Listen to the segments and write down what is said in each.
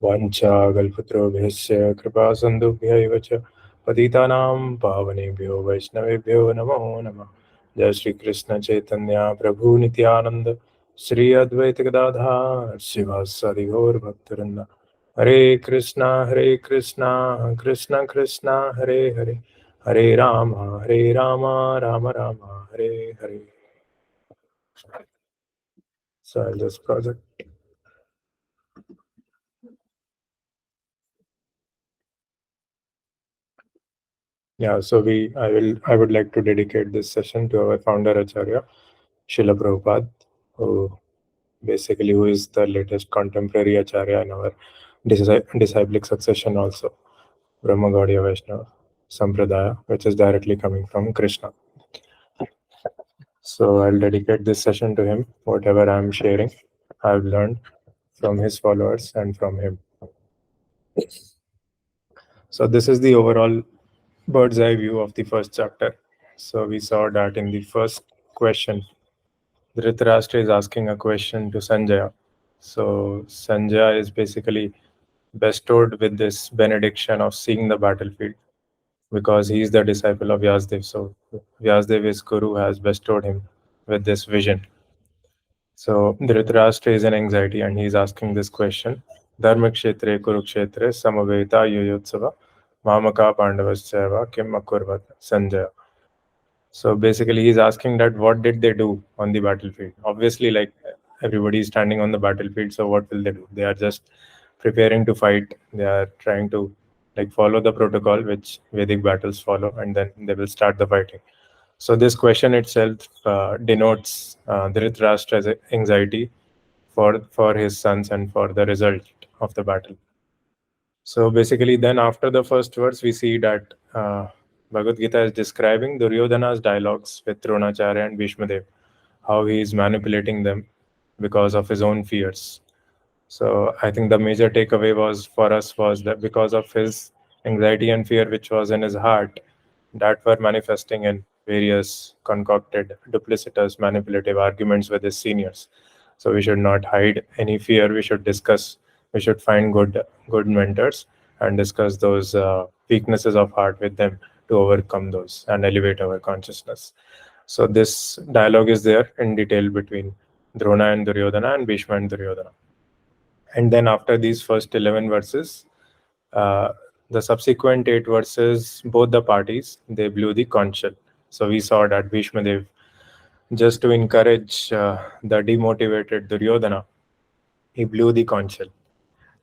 वाञ्छाकल्पतरुभ्यश्च कृपासिन्धुभ्यैव च पतितानां पावनेभ्यो वैष्णवेभ्यो नमो नमः। जय श्री कृष्ण चैतन्य प्रभु नित्यानंद श्री अद्वैत गदाधर शिवासादि गौर भक्तवृंद। हरे कृष्णा कृष्ण कृष्ण हरे हरे, हरे Ram Ram Ram Hare Hare. So I'll just project. Yeah, so I would like to dedicate this session to our founder Acharya, Srila Prabhupada, who is the latest contemporary Acharya in our disciplic succession also, Brahma Gaudiya Vaishnava Sampradaya, which is directly coming from Krishna. So I'll dedicate this session to him. Whatever I'm sharing, I've learned from his followers and from him. So this is the overall bird's eye view of the first chapter. So we saw that in the first question, Dhritarashtra is asking a question to Sanjaya. So Sanjaya is basically bestowed with this benediction of seeing the battlefield because he is the disciple of Vyasdev. So Vyasdev, his guru, has bestowed him with this vision. So Dhritarashtra is in anxiety and he is asking this question. Dharma kshetre kurukshetre samaveta yuyotsava mamaka pandavaschava kim akurvat Sanjaya. So basically, he's asking that what did they do on the battlefield? Obviously, like everybody is standing on the battlefield, so what will they do? They are just preparing to fight. They are trying to like follow the protocol which Vedic battles follow, and then they will start the fighting. So this question itself denotes Dhritarashtra's anxiety for his sons and for the result of the battle. So basically, then after the first verse, we see that Bhagavad Gita is describing Duryodhana's dialogues with Dronacharya and Bhishmadev, how he is manipulating them because of his own fears. So I think the major takeaway for us was that because of his anxiety and fear which was in his heart, that were manifesting in various concocted, duplicitous, manipulative arguments with his seniors. So we should not hide any fear. We should discuss. We should find good mentors and discuss those weaknesses of heart with them to overcome those and elevate our consciousness. So this dialogue is there in detail between Drona and Duryodhana and Bhishma and Duryodhana. And then after these first 11 verses, the subsequent 8 verses, both the parties, they blew the conch shell. So we saw that Bhishmadev, just to encourage the demotivated Duryodhana, he blew the conch shell.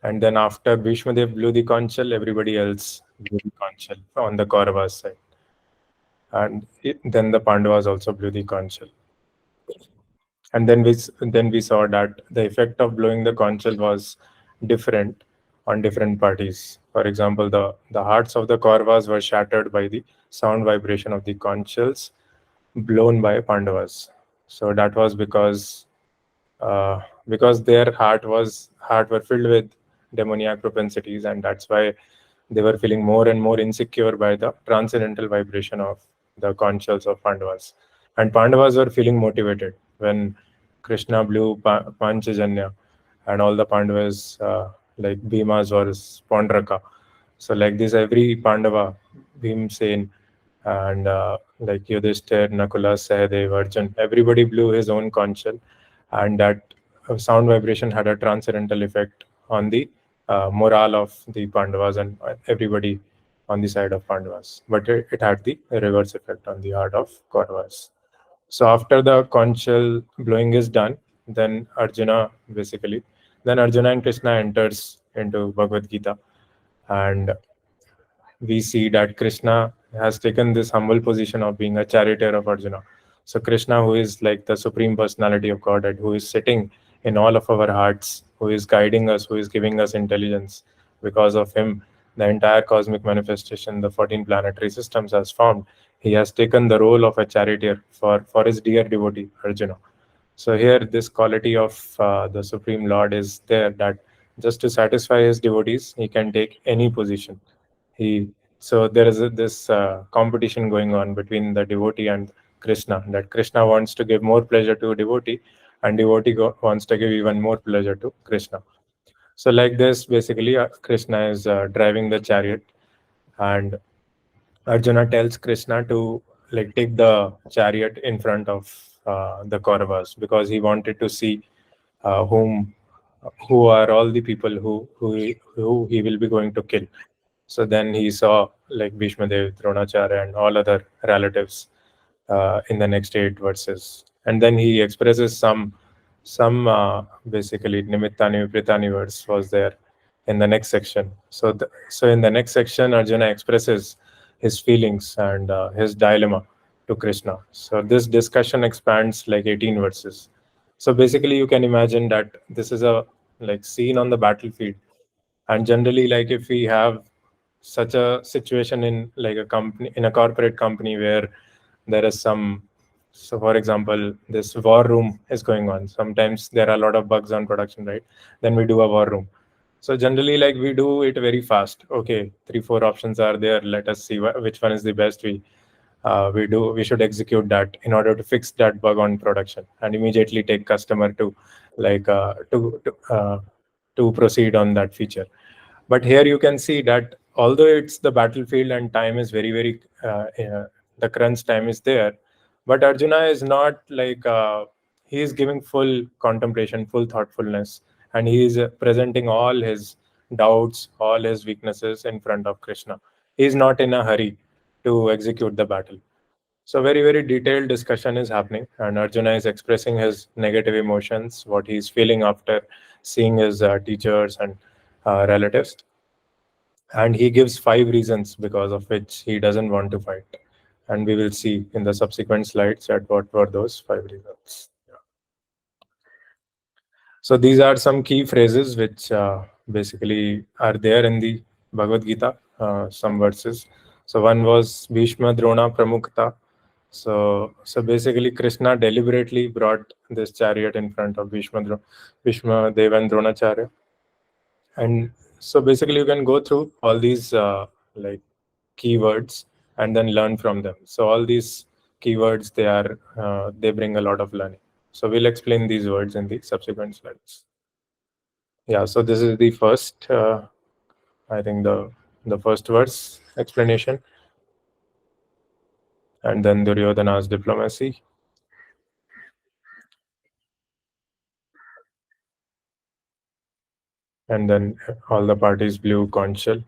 And then after Bhishmadev blew the conch shell, everybody else blew the conch shell on the Kauravas side. And then the Pandavas also blew the conch shell. And then we saw that the effect of blowing the conch shell was different on different parties. For example, the hearts of the Kauravas were shattered by the sound vibration of the conch shells blown by Pandavas. So that was because their heart were filled with demoniac propensities, and that's why they were feeling more and more insecure by the transcendental vibration of the conch shells of Pandavas. And Pandavas were feeling motivated when Krishna blew Panchajanya and all the Pandavas, like Bhima's was Pondraka. So like this, every Pandava, Bhimsen, and like Yudhishthir, Nakula, Sahadev, Arjun, everybody blew his own conch shell, and that sound vibration had a transcendental effect on the morale of the Pandavas and everybody on the side of Pandavas. But it had the reverse effect on the heart of Kauravas. So after the conch shell blowing is done, then Arjuna and Krishna enters into Bhagavad Gita, and we see that Krishna has taken this humble position of being a charioteer of Arjuna. So Krishna, who is like the supreme personality of Godhead, who is sitting in all of our hearts, who is guiding us, who is giving us intelligence. Because of him, the entire cosmic manifestation, the 14 planetary systems has formed. He has taken the role of a charioteer for his dear devotee, Arjuna. So here, this quality of the Supreme Lord is there, that just to satisfy his devotees, he can take any position. So there is this competition going on between the devotee and Krishna, that Krishna wants to give more pleasure to devotee, and devotee wants to give even more pleasure to Krishna. So like this, basically, Krishna is driving the chariot, and Arjuna tells Krishna to like take the chariot in front of the Kauravas, because he wanted to see whom who are all the people who he will be going to kill. So then he saw like Bhishma Dev, Dronacharya, and all other relatives in the next 8 verses, and then he expresses some basically Nimittani Pritani words was there in the next section. So in the next section, Arjuna expresses his feelings and his dilemma to Krishna. So this discussion expands like 18 verses. So basically, you can imagine that this is a like scene on the battlefield, and generally, like if we have such a situation in like a company, in a corporate company, where there is some, so for example, this war room is going on. Sometimes there are a lot of bugs on production, right? Then we do a war room. So generally, like we do it very fast. Okay, 3 4 options are there, let us see which one is the best. We should execute that in order to fix that bug on production, and immediately take customer to like to proceed on that feature. But here you can see that although it's the battlefield and time is very the crunch time is there, but Arjuna is not like he is giving full contemplation, full thoughtfulness, and he is presenting all his doubts, all his weaknesses in front of Krishna. He is not in a hurry to execute the battle. So very detailed discussion is happening, and Arjuna is expressing his negative emotions, what he is feeling after seeing his teachers and relatives, and he gives 5 reasons because of which he doesn't want to fight. And we will see in the subsequent slides at what were those 5 reasons. Yeah. So these are some key phrases which basically are there in the Bhagavad Gita, some verses. So one was Bhishma Drona Pramukta. So basically, Krishna deliberately brought this chariot in front of Bhishma Dev and Dronacharya. And so basically, you can go through all these like keywords and then learn from them. So all these keywords, they bring a lot of learning. So we'll explain these words in the subsequent slides. Yeah. So this is the first. I think the first verse explanation, and then Duryodhana's diplomacy, and then all the parties blew conch shell.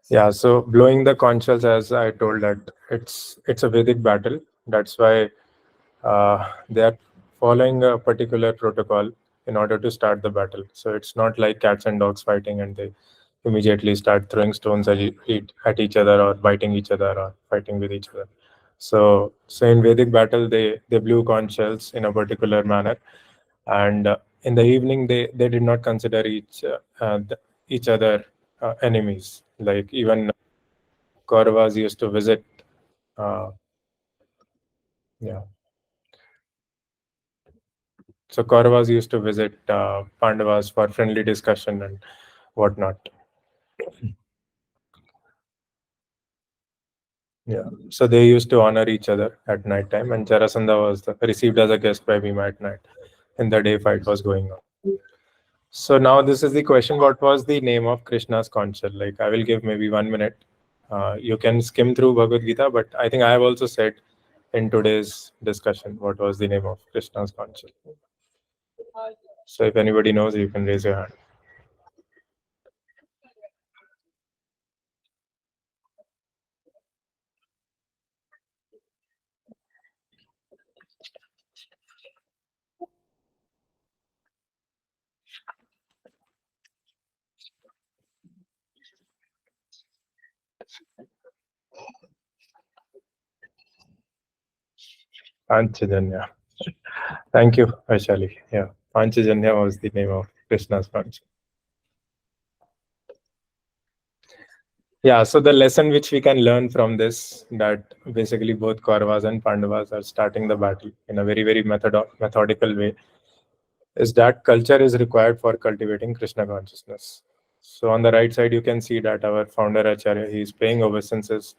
Yeah, so blowing the conch shells, as I told, that it's a Vedic battle. That's why they are following a particular protocol in order to start the battle. So it's not like cats and dogs fighting and they immediately start throwing stones at each other, or biting each other, or fighting with each other. So in Vedic battle, they blew conch shells in a particular manner, and in the evening they did not consider each other enemies. Like even Kauravas used to visit. Uh, yeah, so Kauravas used to visit Pandavas for friendly discussion and whatnot. Yeah, so they used to honor each other at night time, and Jarasandha was received as a guest by Bhima at night. In the day, fight was going on. So now this is the question: what was the name of Krishna's conch shell? Like I will give maybe 1 minute. You can skim through Bhagavad Gita, but I think I have also said in today's discussion what was the name of Krishna's conch shell. So if anybody knows, you can raise your hand. Panchajanya. Thank you, Vaishali. Yeah, Panchajanya was the name of Krishna's conch. Yeah, so the lesson which we can learn from this, that basically both Kauravas and Pandavas are starting the battle in a very methodical way, is that culture is required for cultivating Krishna consciousness. So on the right side, you can see that our founder Acharya, he is paying obeisances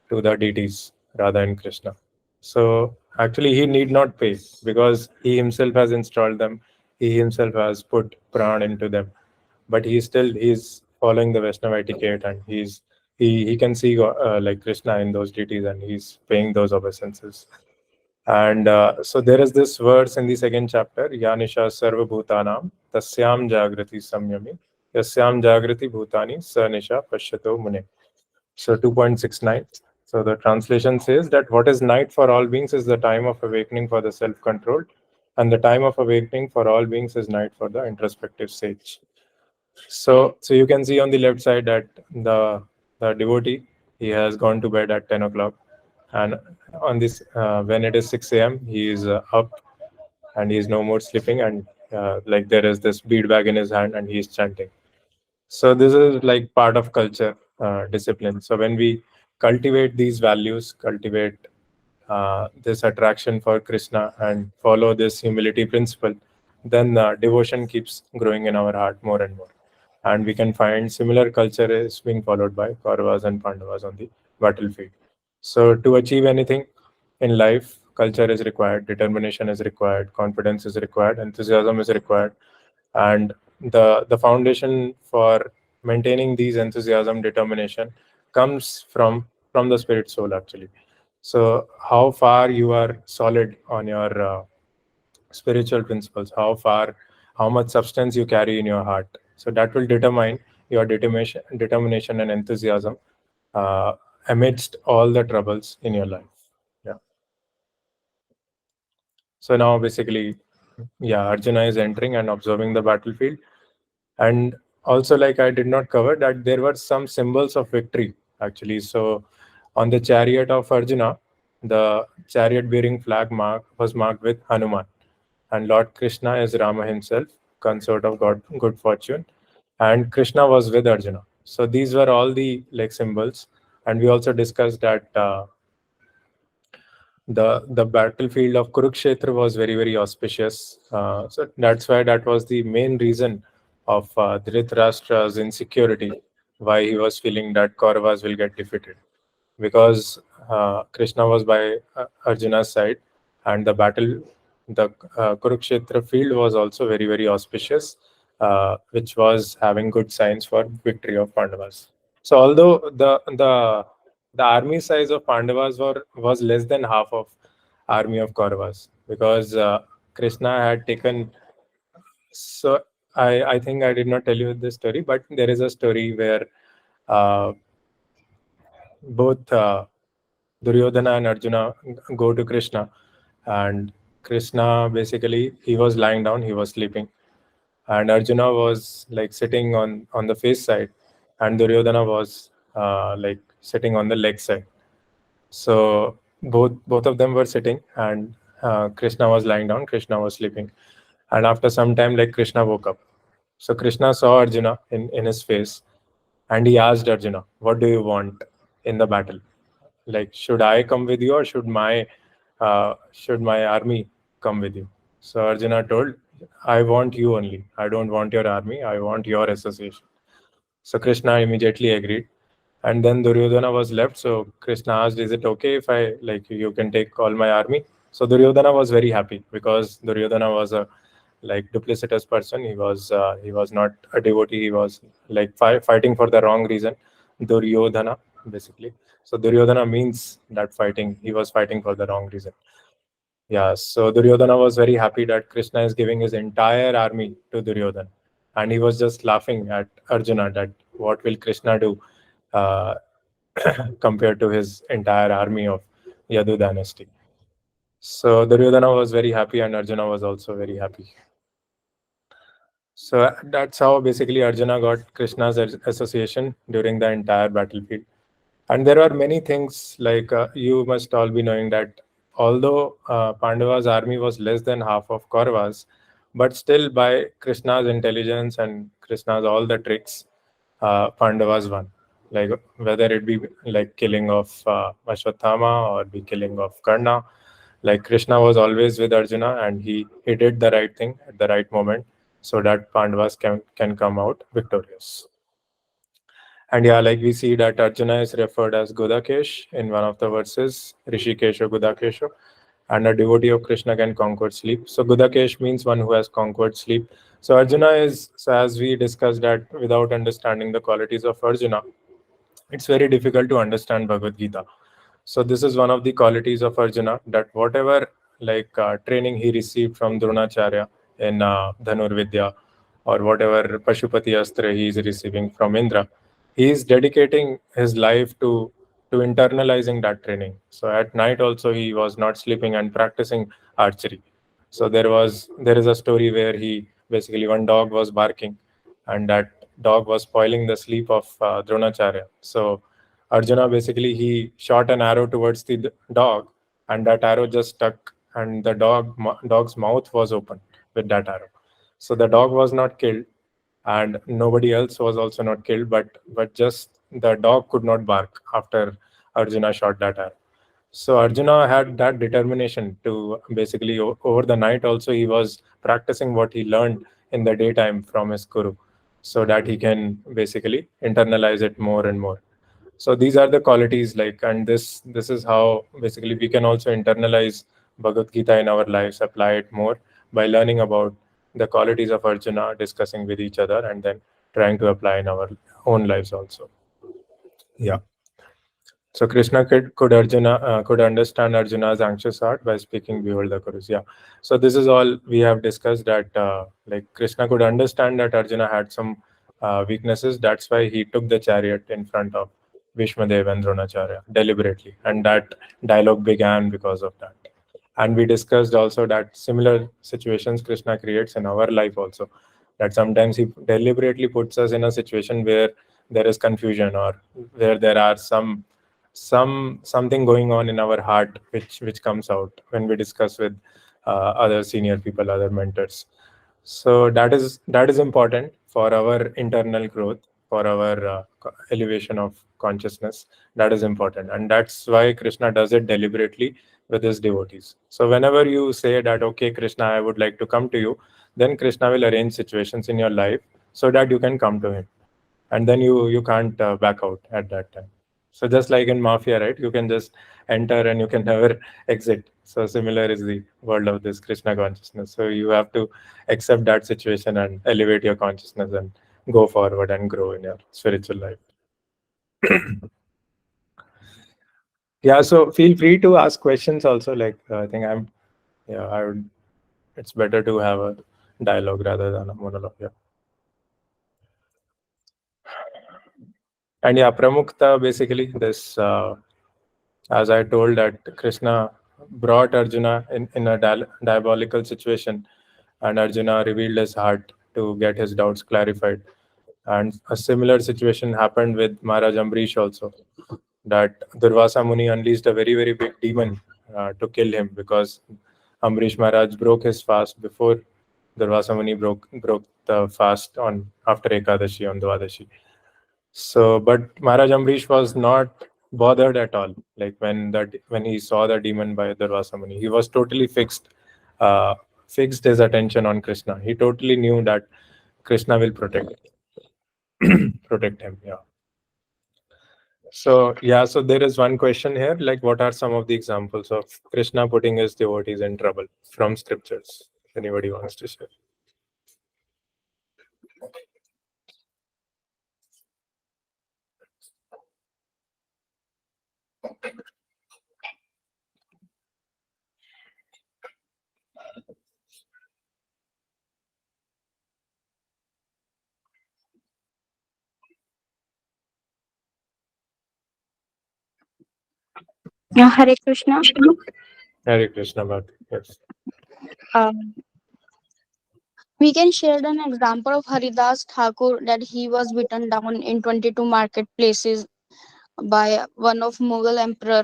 to the deities rather than Krishna. So actually, he need not pay because he himself has installed them. he himself has put pran into them, but he's following the Vaishnava etiquette, and he can see like Krishna in those deities, and he's paying those obeisances. And so there is this verse in the second chapter, Yanisha Sarva Bhutanam Tasyam Jagrati Samyami Yasyam Jagrati Bhutani Sanisha Pashyato Mune. So 2.69. So the translation says that what is night for all beings is the time of awakening for the self-controlled, and the time of awakening for all beings is night for the introspective sage. So you can see on the left side that the devotee, he has gone to bed at 10 o'clock, and on this when it is 6 a.m. he is up, and he is no more sleeping, and like there is this bead bag in his hand, and he is chanting. So this is like part of culture, discipline. So when we cultivate these values, cultivate this attraction for Krishna, and follow this humility principle, then devotion keeps growing in our heart more and more. And we can find similar culture is being followed by Kauravas and Pandavas on the battlefield. So to achieve anything in life, culture is required, determination is required, confidence is required, enthusiasm is required, and the foundation for maintaining these enthusiasm, determination comes from the spirit soul actually. So how far you are solid on your spiritual principles, how much substance you carry in your heart, so that will determine your determination and enthusiasm uh, amidst all the troubles in your life. Yeah. So now basically, yeah, Arjuna is entering and observing the battlefield. And also, like, I did not cover that there were some symbols of victory actually. So on the chariot of Arjuna, the chariot bearing flag mark was marked with Hanuman, and Lord Krishna is Rama himself, consort of God, good fortune, and Krishna was with Arjuna. So these were all the like symbols, and we also discussed that the battlefield of Kurukshetra was very very auspicious. So that's why that was the main reason of Dhritarashtra's insecurity, why he was feeling that Kauravas will get defeated, because Krishna was by Arjuna's side, and the Kurukshetra field was also very very auspicious, which was having good signs for victory of Pandavas. So although the army size of Pandavas was less than half of army of Kauravas, because Krishna had taken. So I think I did not tell you this story, but there is a story where uh, both Duryodhana and Arjuna go to Krishna, and Krishna basically, he was lying down, he was sleeping, and Arjuna was like sitting on the face side, and Duryodhana was like sitting on the leg side. So both of them were sitting, and Krishna was lying down, Krishna was sleeping, and after some time, like, Krishna woke up. So Krishna saw Arjuna in his face, and he asked Arjuna, "What do you want in the battle? Like, should I come with you, or should my army come with you?" So Arjuna told, "I want you only. I don't want your army. I want your association." So Krishna immediately agreed. And then Duryodhana was left. So Krishna asked, "Is it okay if I, like, you can take all my army?" So Duryodhana was very happy, because Duryodhana was a like duplicitous person. He was not a devotee. He was like fighting for the wrong reason. Duryodhana, basically. So Duryodhana means that fighting. He was fighting for the wrong reason. Yeah. So Duryodhana was very happy that Krishna is giving his entire army to Duryodhana, and he was just laughing at Arjuna that what will Krishna do uh, compared to his entire army of Yadu dynasty. So Duryodhana was very happy, and Arjuna was also very happy. So that's how basically Arjuna got Krishna's association during the entire battlefield. And there are many things, like you must all be knowing that although Pandava's army was less than half of Kaurava's, but still by Krishna's intelligence and Krishna's all the tricks, Pandavas won. Like, whether it be like killing of Ashwatthama, or be killing of Karna, like, Krishna was always with Arjuna, and he did the right thing at the right moment, so that Pandavas can come out victorious. And yeah, like, we see that Arjuna is referred as Godakesh in one of the verses, Rishikesho Godakesho. and a devotee of Krishna can conquer sleep. So Gudakesh means one who has conquered sleep. So Arjuna is, so as we discussed, that without understanding the qualities of Arjuna, it's very difficult to understand Bhagavad Gita. So this is one of the qualities of Arjuna, that whatever training he received from Dronacharya in Dhanur Vidya, or whatever Pashupati Astra he is receiving from Indra, he is dedicating his life to internalizing that training. So at night also he was not sleeping and practicing archery. So there is a story where he basically, one dog was barking, and that dog was spoiling the sleep of Dronacharya. So Arjuna basically, he shot an arrow towards the dog, and that arrow just stuck, and the dog's mouth was open with that arrow. So the dog was not killed, and nobody else was also not killed, but just the dog could not bark after Arjuna shot that arrow. So Arjuna had that determination to basically, over the night also, he was practicing what he learned in the daytime from his guru, so that he can basically internalize it more and more. So these are the qualities, and this is how basically we can also internalize Bhagavad Gita in our lives, apply it more by learning about the qualities of Arjuna, discussing with each other, and then trying to apply in our own lives also. Yeah. So Krishna could understand Arjuna's anxious heart by speaking, "Behold the Kurus." Yeah. So this is all we have discussed, that Krishna could understand that Arjuna had some weaknesses. That's why he took the chariot in front of Bhishmadev and Dronacharya deliberately, and that dialogue began because of that. And we discussed also that similar situations Krishna creates in our life also. That sometimes he deliberately puts us in a situation where there is confusion, or where there are something going on in our heart, which comes out when we discuss with other senior people, other mentors. So that is important for our internal growth, for our elevation of consciousness. That is important, and that's why Krishna does it deliberately with his devotees. So whenever you say that, okay, Krishna, I would like to come to you, then Krishna will arrange situations in your life so that you can come to him, and then you can't back out at that time. So just like in mafia, right, you can just enter and you can never exit. So similar is the world of this Krishna consciousness. So you have to accept that situation and elevate your consciousness and go forward and grow in your spiritual life. Yeah, so feel free to ask questions also. I think I would. It's better to have a dialogue rather than a monologue. Yeah. And yeah, Pramukta, basically this, as I told, that Krishna brought Arjuna in a diabolical situation, and Arjuna revealed his heart to get his doubts clarified. And a similar situation happened with Maharaj Ambrish also, that Durvasa Muni unleashed a very, very big demon to kill him, because Ambrish Maharaj broke his fast before Durvasa Muni broke the fast on after Ekadashi, on Dwadashi. So, but Maharaj Ambrish was not bothered at all. Like when he saw the demon by Durvasa Muni, he was totally uh, fixed his attention on Krishna. He totally knew that Krishna will protect him. Yeah. So yeah, so there is one question here, like what are some of the examples of Krishna putting his devotees in trouble from scriptures? If anybody wants to share. Yeah, Hare Krishna. Hare Krishna Bharti. Yes. Um, we can share an example of Haridas Thakur that he was beaten down in 22 marketplaces by one of Mughal emperor,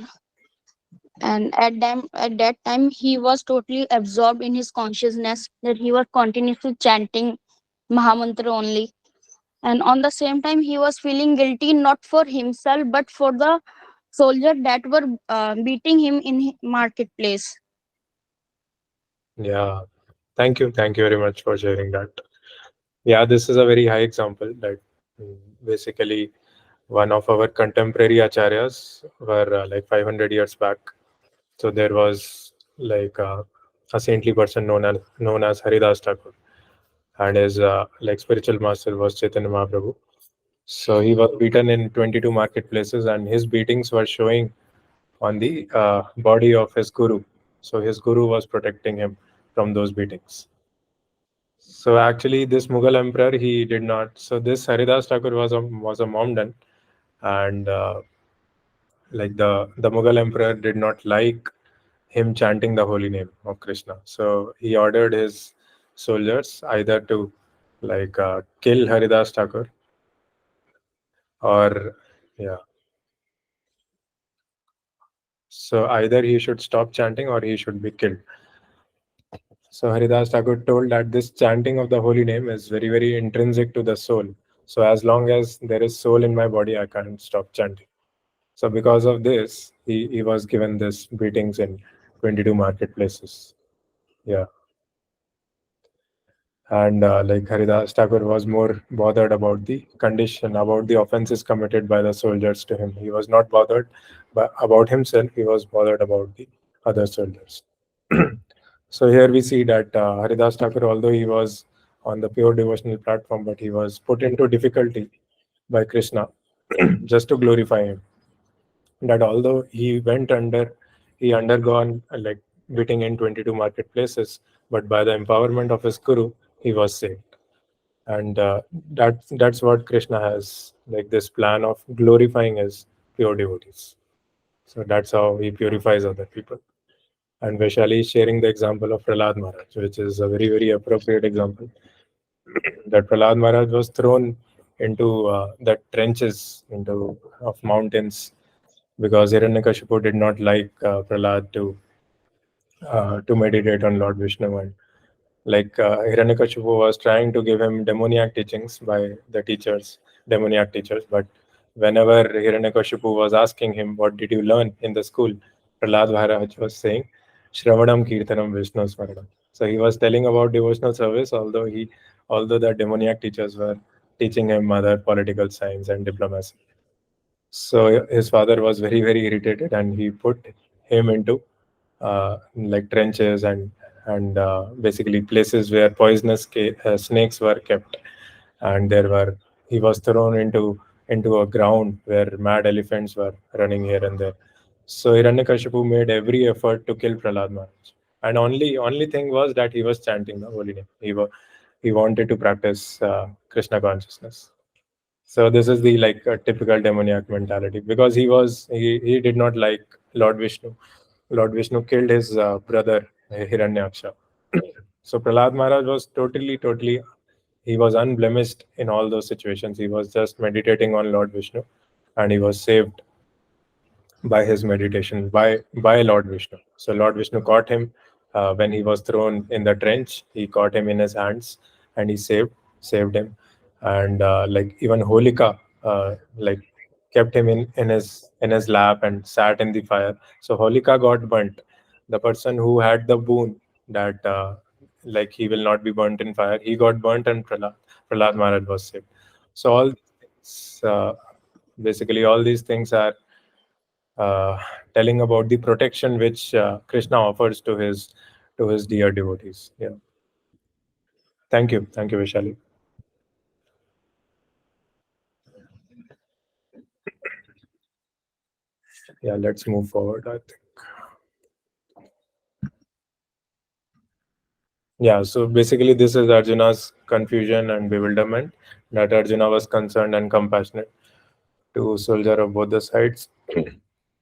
and at that time he was totally absorbed in his consciousness that he was continuously chanting Mahamantra only. And on the same time, he was feeling guilty not for himself but for the soldiers that were beating him in marketplace. Yeah. Thank you very much for sharing that. Yeah, this is a very high example that basically one of our contemporary acharyas were like 500 years back. So there was like a saintly person known as Haridas Thakur, and his like spiritual master was Chaitanya Mahaprabhu. So he was beaten in 22 marketplaces, and his beatings were showing on the body of his guru. So his guru was protecting him from those beatings. So actually, this Mughal emperor, he did not. So this Haridas Thakur was a Mohammedan, and like the Mughal emperor did not like him chanting the holy name of Krishna. So he ordered his soldiers either to like kill Haridas Thakur, or yeah. So either he should stop chanting or he should be killed. So Haridas Thakur told that this chanting of the holy name is very, very intrinsic to the soul. So as long as there is soul in my body, I can't stop chanting. So because of this, he was given this beatings in 22 marketplaces. Yeah. And like Haridas Thakur was more bothered about the condition, about the offenses committed by the soldiers to him. He was not bothered about himself, he was bothered about the other soldiers. So here we see that Haridas Thakur, although he was on the pure devotional platform, but he was put into difficulty by Krishna just to glorify him. That although he undergone like beating in 22 marketplaces, but by the empowerment of his guru, he was saved. And that's what Krishna has, like this plan of glorifying his pure devotees. So that's how he purifies other people. And Vaishali is sharing the example of Prahlad Maharaj, which is a very, very appropriate example. That Prahlad Maharaj was thrown into the trenches into of mountains because Hiranyakashipu did not like Prahlad to meditate on Lord Vishnu, and like Hiranyakashipu was trying to give him demoniac teachings by the teachers, demoniac teachers. But whenever Hiranyakashipu was asking him, "What did you learn in the school?" Prahlad Maharaj was saying, "Shravanam Kirtanam Vishnu Smaranam." So he was telling about devotional service, although the demoniac teachers were teaching him other political science and diplomacy. So his father was very, very irritated, and he put him into like trenches and basically places where poisonous snakes were kept, and there were he was thrown into a ground where mad elephants were running here and there. So Hiranyakashipu made every effort to kill Prahlad Maharaj, and only thing was that he was chanting the holy name. He wanted to practice Krishna consciousness. So this is the like a typical demoniac mentality, because he did not like Lord Vishnu. Lord Vishnu killed his brother Hiranyaksha. So Prahlad Maharaj was totally he was unblemished in all those situations. He was just meditating on Lord Vishnu, and he was saved by his meditation by Lord Vishnu. So Lord Vishnu caught him when he was thrown in the trench. He caught him in his hands, and he saved him. And like even Holika like kept him in his lap and sat in the fire. So Holika got burnt. The person who had the boon that like he will not be burnt in fire, he got burnt, and Prahlad Maharaj was saved. So all these things, basically all these things are uh, telling about the protection which Krishna offers to his dear devotees. Yeah. Thank you, Vishali. Yeah, let's move forward. I think. Yeah. So basically, this is Arjuna's confusion and bewilderment. That Arjuna was concerned and compassionate to soldier of both the sides,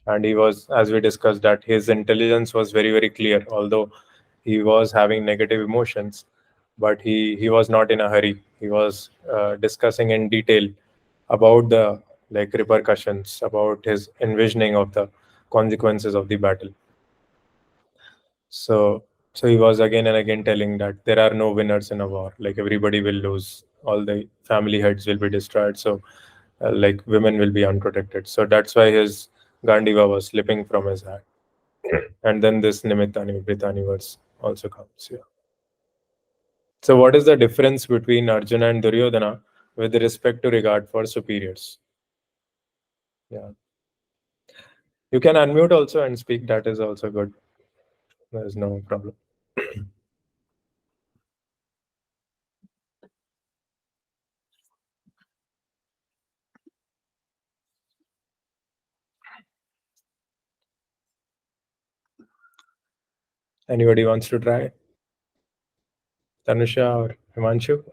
and he was, as we discussed, that his intelligence was very, very clear. Although he was having negative emotions, but he was not in a hurry. He was discussing in detail about the like repercussions, about his envisioning of the consequences of the battle. So he was again and again telling that there are no winners in a war. Like everybody will lose. All the family heads will be destroyed. So like women will be unprotected. So that's why his Gandiva was slipping from his hand. And then this Nimittani Britani verse also comes. Yeah. So what is the difference between Arjuna and Duryodhana with respect to regard for superiors? Yeah. You can unmute also and speak. That is also good. there is no problem. Anybody wants to try? Tanusha or Himanshu?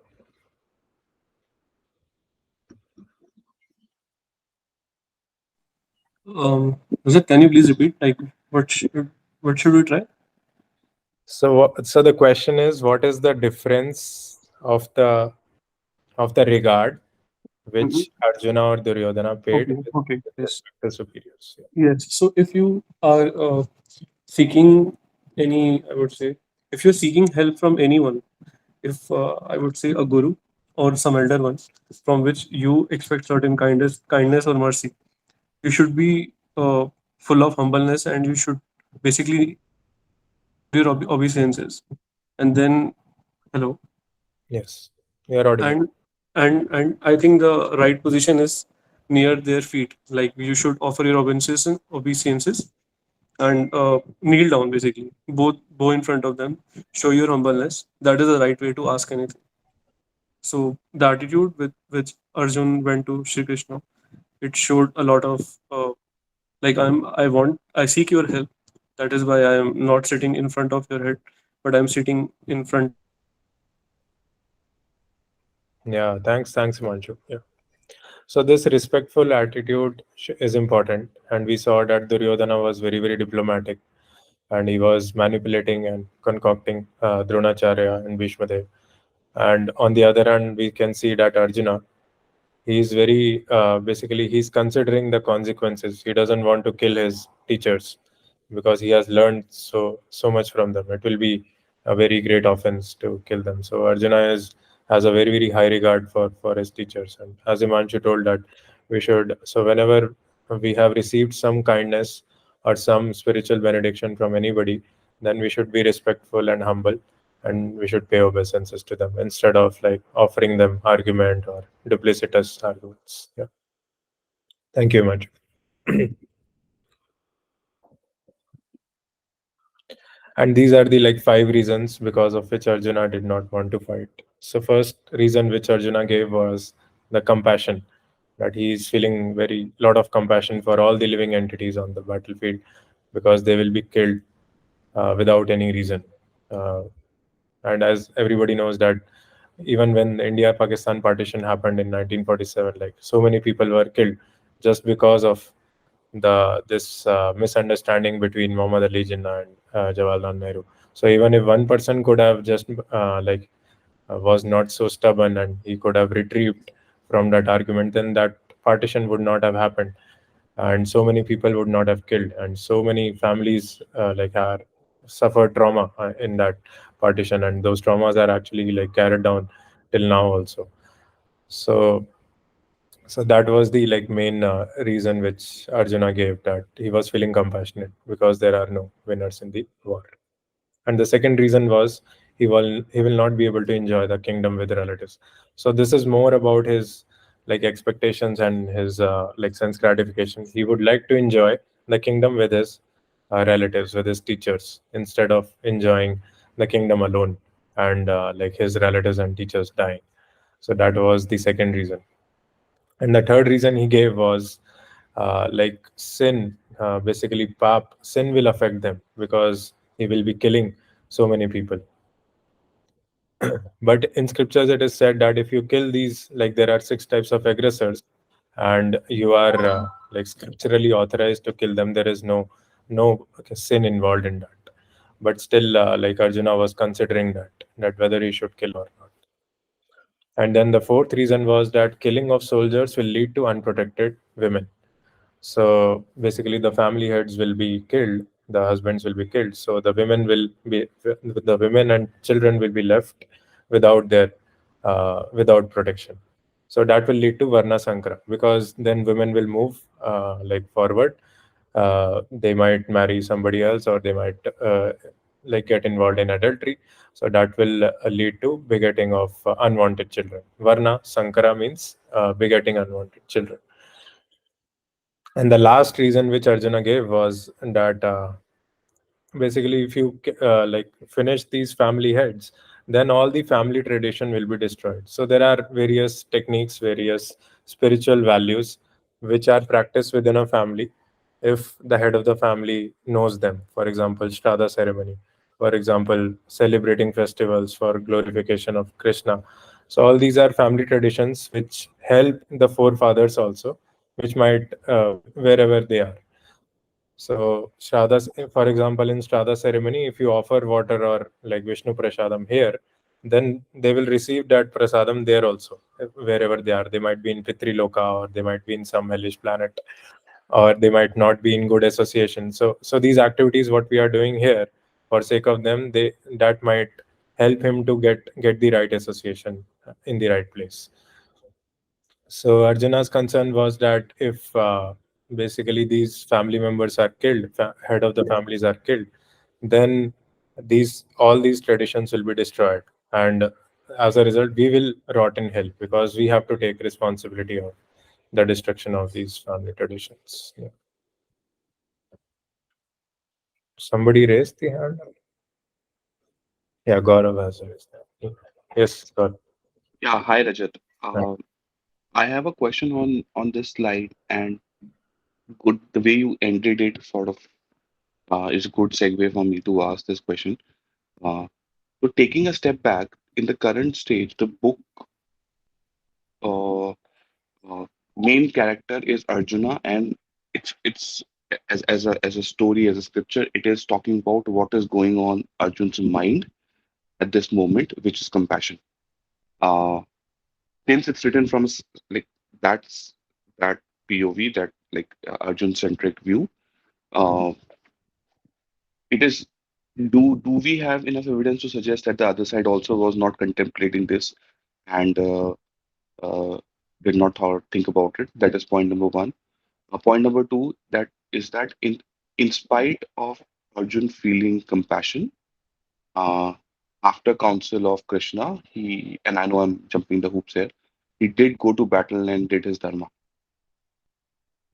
Rajat, can you please repeat? Like, what should we try? So the question is, what is the difference of the regard Mm-hmm. which Arjuna or Duryodhana paid Okay. Okay. with Yes. respect to superiors? Yeah. Yes. So if you are seeking any, I would say, if you're seeking help from anyone, if I would say a guru or some elder one, from which you expect certain kindness or mercy, you should be full of humbleness, and you should basically do your obeisances. And then, hello, Yes, you are audible. and and I think the right position is near their feet. Like you should offer your obeisances and kneel down, basically both bow in front of them, show your humbleness. That is the right way to ask anything. So the attitude with which Arjun went to Shri Krishna, it showed a lot of like I seek your help. That is why I am not sitting in front of your head, but I'm sitting in front of your feet. Yeah, thanks, Himanshu. Yeah. So this respectful attitude is important, and we saw that Duryodhana was very diplomatic, and he was manipulating and concocting Dronacharya and Bhishmadev. And on the other hand, we can see that Arjuna, he's very basically he's considering the consequences. He doesn't want to kill his teachers because he has learned so much from them. It will be a very great offense to kill them. So Arjuna is has a very high regard for his teachers. And as Imanshu told that we should, so whenever we have received some kindness or some spiritual benediction from anybody, then we should be respectful and humble, and we should pay obeisances to them instead of like offering them argument or duplicitous arguments. Yeah. Thank you much. And these are the like five reasons because of which Arjuna did not want to fight. So first reason which Arjuna gave was the compassion, that he is feeling very lot of compassion for all the living entities on the battlefield because they will be killed without any reason. Uh, and as everybody knows that even when India Pakistan partition happened in 1947, like so many people were killed just because of the this misunderstanding between Muhammad Ali Jinnah and Jawaharlal Nehru. So even if one person could have just was not so stubborn and he could have retrieved from that argument, then that partition would not have happened, and so many people would not have killed, and so many families like are suffered trauma in that partition, and those traumas are actually like carried down till now also. So so that was the like main reason which Arjuna gave, that he was feeling compassionate because there are no winners in the war. And the second reason was he will not be able to enjoy the kingdom with relatives. So this is more about his like expectations and his like sense gratification. He would like to enjoy the kingdom with his relatives, with his teachers, instead of enjoying the kingdom alone and like his relatives and teachers dying. So that was the second reason. And the third reason he gave was like sin, basically pap, sin will affect them because he will be killing so many people. But in scriptures it is said that if you kill these, like there are six types of aggressors, and you are like scripturally authorized to kill them, there is no sin involved in that. But still like Arjuna was considering that whether he should kill or not. And then the fourth reason was that killing of soldiers will lead to unprotected women. So basically, the family heads will be killed, the husbands will be killed. So the women and children will be left without their without protection. So that will lead to Varna Sankara, because then women will move like forward. They might marry somebody else, or they might like get involved in adultery. So that will lead to begetting of unwanted children. Varna Sankara means begetting unwanted children. And the last reason which Arjuna gave was that basically if you like finish these family heads, then all the family tradition will be destroyed. So there are various techniques, various spiritual values which are practiced within a family if the head of the family knows them. For example, Shraddha ceremony, for example, celebrating festivals for glorification of Krishna. So all these are family traditions which help the forefathers also, which might wherever they are. So Shraddha, for example, in Shraddha ceremony, if you offer water or like Vishnu Prasadam here, then they will receive that prasadam there also, wherever they are. They might be in Pitri Loka, or they might be in some hellish planet, or they might not be in good association. So these activities, what we are doing here, for sake of them, that might help him to get the right association in the right place. So Arjuna's concern was that if basically these family members are killed, head of the families are killed, then all these traditions will be destroyed, and as a result, we will rot in hell because we have to take responsibility of the destruction of these family traditions. Yeah. Somebody raised the hand. Yeah, Gaurav has raised that. Yes, Gaurav. Yeah, hi Rajat. Right. I have a question on this slide, and good the way you ended it sort of is a good segue for me to ask this question. Uh, so taking a step back, in the current stage, the book uh, main character is Arjuna, and it's as a story, as a scripture, it is talking about what is going on Arjun's mind at this moment, which is compassion. Uh, since it's written from like that's that POV, that like Arjun centric view, uh, it is. Do we have enough evidence to suggest that the other side also was not contemplating this and uh, did not think about it? That is point number one. Point number two, that is that in spite of Arjun feeling compassion, uh, after counsel of Krishna, he, and I know I'm jumping the hoops here, he did go to battle and did his dharma.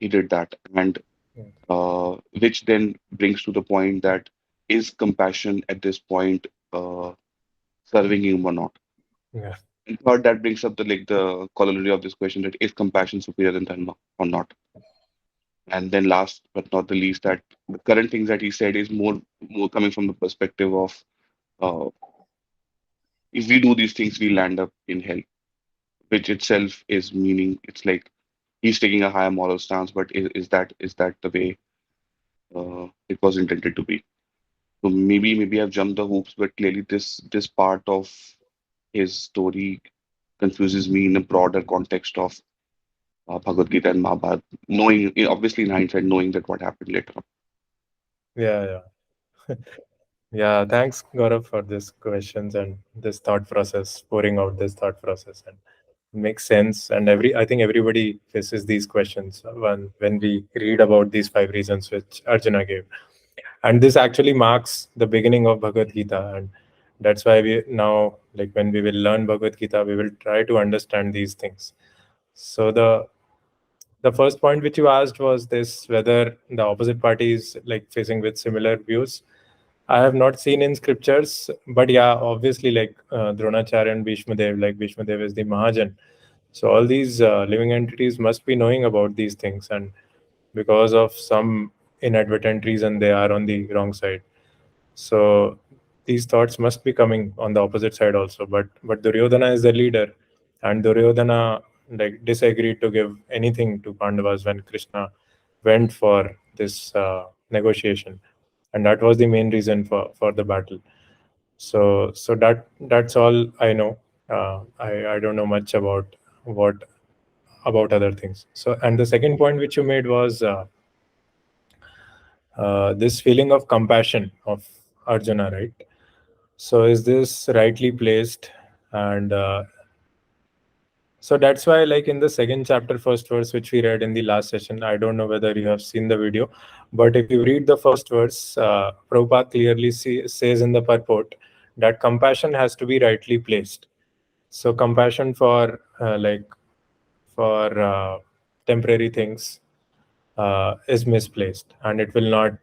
He did that, and Yeah. which then brings to the point that is compassion at this point serving him or not? Yeah. And third, that brings up the corollary of this question, that is compassion superior than dharma or not? And then last but not the least, that the current things that he said is more coming from the perspective of uh, if we do these things, we land up in hell, which itself is meaning it's like he's taking a higher moral stance, but is that the way it was intended to be? So maybe I've jumped the hoops, but clearly this part of his story confuses me in a broader context of Bhagavad Gita and Mahabharata, knowing obviously in hindsight, knowing that what happened later on. Yeah. Yeah, thanks, Gaurav, for these questions and this thought process, pouring out this thought process, and makes sense. And I think everybody faces these questions when we read about these 5 reasons which Arjuna gave. And this actually marks the beginning of Bhagavad Gita, and that's why we now, like when we will learn Bhagavad Gita, we will try to understand these things. So the first point which you asked was this, whether the opposite party is like facing with similar views. I have not seen in scriptures, but yeah, obviously, like Dronacharya and Bhishma Dev, like Bhishma Dev is the Mahajan. So all these living entities must be knowing about these things, and because of some inadvertent reason, they are on the wrong side. So these thoughts must be coming on the opposite side also. But Duryodhana is the leader, and Duryodhana like disagreed to give anything to Pandavas when Krishna went for this negotiation, and that was the main reason for the battle. So that's all I know. I don't know much what about other things. So, and the second point which you made was this feeling of compassion of Arjuna, right? So is this rightly placed? And so that's why, like in the second chapter, first verse, which we read in the last session, I don't know whether you have seen the video, but if you read the first verse, Prabhupada clearly says in the purport that compassion has to be rightly placed. So compassion for temporary things is misplaced, and it will not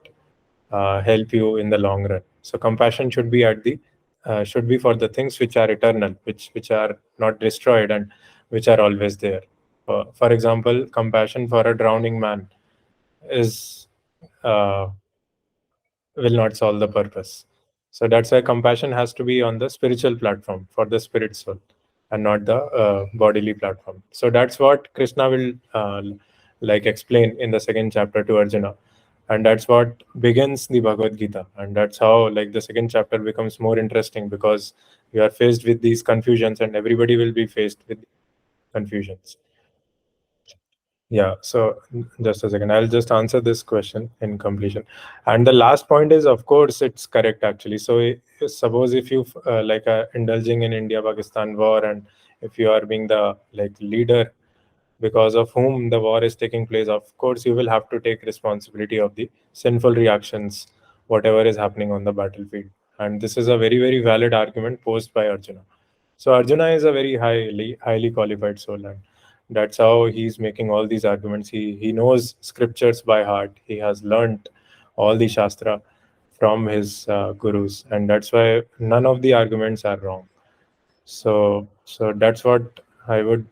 help you in the long run. So compassion should be should be for the things which are eternal, which are not destroyed and which are always there. For example, compassion for a drowning man is uh, will not solve the purpose. So that's why compassion has to be on the spiritual platform for the spirit soul and not the bodily platform. So that's what Krishna will like explain in the second chapter to Arjuna. And that's what begins the Bhagavad Gita. And that's how like the second chapter becomes more interesting, because you are faced with these confusions and everybody will be faced with confusions. Yeah, so just a second. I'll just answer this question in completion. And the last point is, of course, it's correct actually. So suppose if you like indulging in India-Pakistan war, and if you are being the like leader because of whom the war is taking place, of course, you will have to take responsibility of the sinful reactions, whatever is happening on the battlefield. And this is a very, very valid argument posed by Arjuna. So Arjuna is a very highly qualified soul, and that's how he's making all these arguments. He knows scriptures by heart. He has learnt all the shastra from his gurus, and that's why none of the arguments are wrong. So that's what I would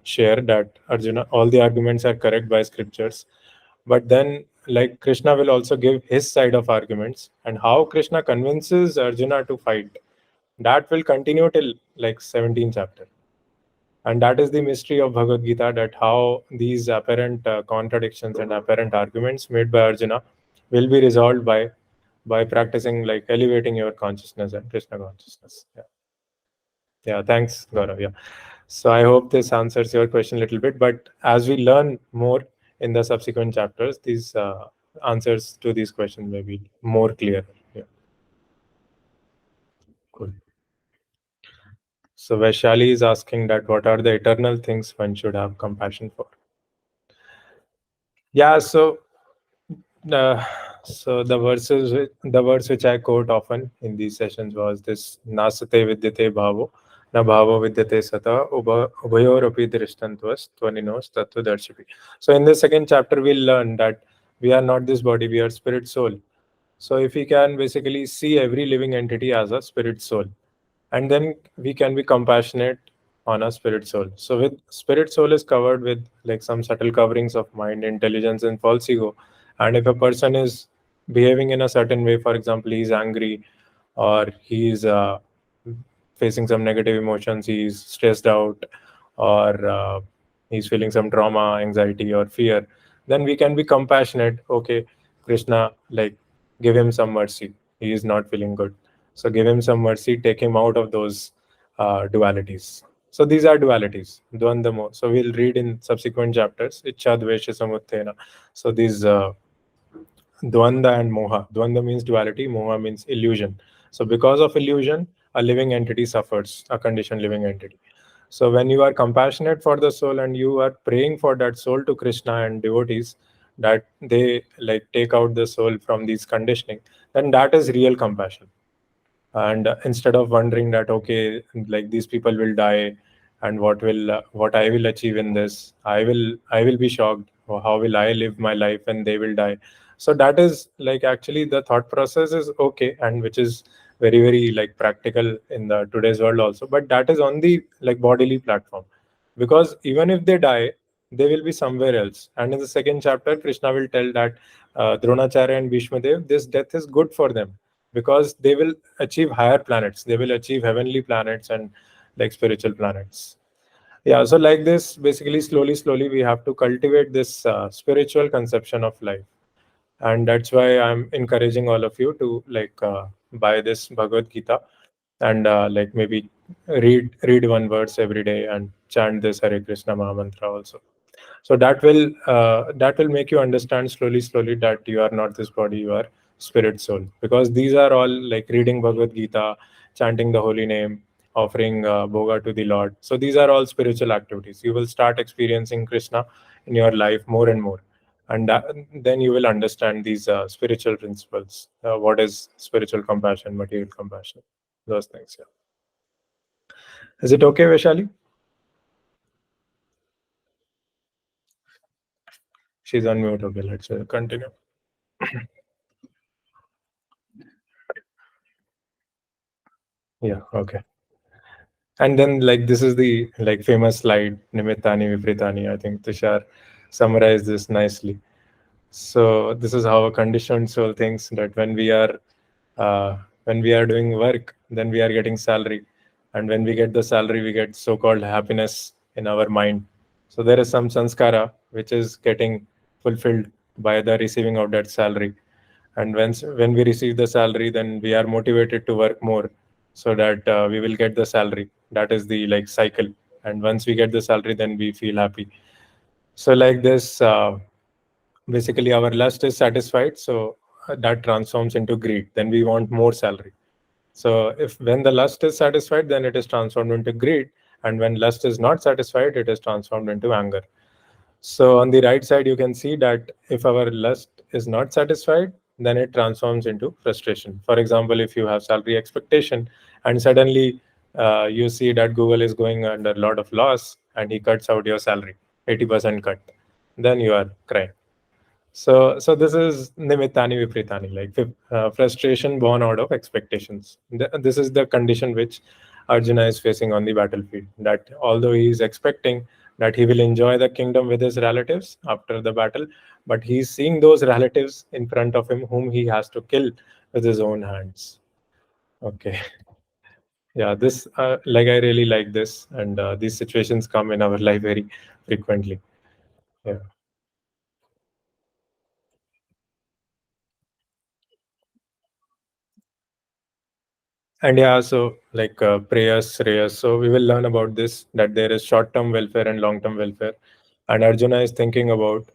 share, that Arjuna, all the arguments are correct by scriptures. But then, like, Krishna will also give his side of arguments, and how Krishna convinces Arjuna to fight, that will continue till like 17th chapter. And that is the mystery of Bhagavad Gita, that how these apparent contradictions and apparent arguments made by Arjuna will be resolved by practicing, like elevating your consciousness and Krishna consciousness. Yeah, thanks, Gaurav. Yeah. So I hope this answers your question a little bit. But as we learn more in the subsequent chapters, these answers to these questions may be more clear. Yeah. Cool. So Vaishali is asking that what are the eternal things one should have compassion for? Yeah. Uh, so the verse which I quote often in these sessions was this: Nasate vidyate bhavo, na bhavo vidyate sata, ubhayorapi drishtantvas tvaninos tattvadarshiphi. So in the second chapter, we'll learn that we are not this body, we are spirit soul. So if we can basically see every living entity as a spirit soul, and then we can be compassionate on a spirit soul. So with spirit soul is covered with like some subtle coverings of mind, intelligence, and false ego. And if a person is behaving in a certain way, for example, he's angry, or he's facing some negative emotions, he's stressed out, or he's feeling some trauma, anxiety, or fear, then we can be compassionate. Okay, Krishna, like, give him some mercy. He is not feeling good, so give him some mercy, take him out of those dualities. So these are dualities, dvandamo. So we'll read in subsequent chapters, ichha dvesha samuttena. So these dvanda and moha. Dvanda means duality, moha means illusion. So because of illusion, a living entity suffers, a conditioned living entity. So when you are compassionate for the soul and you are praying for that soul to Krishna and devotees, that they like take out the soul from these conditioning, then that is real compassion. And instead of wondering that, okay, like these people will die, and what I will achieve in this, I will be shocked, or how will I live my life when they will die. So that is like actually the thought process is okay, and which is very, very like practical in the today's world also, but that is on the like bodily platform, because even if they die, they will be somewhere else. And in the second chapter, Krishna will tell that Dronacharya and Bhishma Dev, this death is good for them, because they will achieve higher planets, they will achieve heavenly planets and like spiritual planets. Yeah, so like this, basically, slowly we have to cultivate this spiritual conception of life. And that's why I'm encouraging all of you to like buy this Bhagavad Gita, and like maybe read one verse every day and chant this Hare Krishna Maha Mantra also. So that will make you understand slowly that you are not this body, you are spirit soul, because these are all like reading Bhagavad Gita, chanting the holy name, offering bhoga to the Lord. So these are all spiritual activities. You will start experiencing Krishna in your life more and more, and then you will understand these spiritual principles. What is spiritual compassion, material compassion, those things. Yeah. Is it okay, Vaishali? She's on mute. Okay, let's continue. Yeah, okay. And then like this is the like famous slide, Nimittani Vipritani. I think Tushar summarized this nicely. So this is how a conditioned soul thinks, that when we are doing work, then we are getting salary, and when we get the salary, we get so-called happiness in our mind. So there is some sanskara which is getting fulfilled by the receiving of that salary, and when we receive the salary, then we are motivated to work more, so that we will get the salary. That is the like cycle, and once we get the salary, then we feel happy. So like this. Basically our lust is satisfied, so that transforms into greed, then we want more salary. So if when the lust is satisfied, then it is transformed into greed, and when lust is not satisfied, it is transformed into anger. So on the right side you can see that if our lust is not satisfied, then it transforms into frustration. For example, if you have salary expectation and suddenly you see that Google is going under a lot of loss and he cuts out your salary, 80% cut, then you are crying. So this is nimittani vipritani, like frustration born out of expectations. This is the condition which Arjuna is facing on the battlefield. That although he is expecting that he will enjoy the kingdom with his relatives after the battle, but he is seeing those relatives in front of him whom he has to kill with his own hands. Okay, yeah, this like I really like this, and these situations come in our life very frequently. Yeah. And yeah, so like prayers, Shreyas. So we will learn about this, that there is short-term welfare and long-term welfare. And Arjuna is thinking about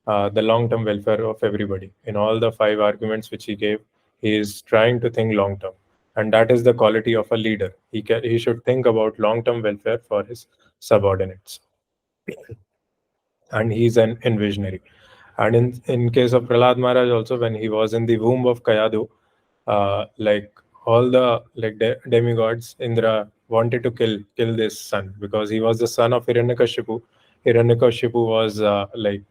the long-term welfare of everybody. In all the five arguments which he gave, he is trying to think long-term. And that is the quality of a leader. He should think about long-term welfare for his subordinates. And he's an visionary. And in case of Prahlad Maharaj also, when he was in the womb of Kayadu, like all the like demigods, Indra wanted to kill this son because he was the son of Hiranyakashipu. Hiranyakashipu was like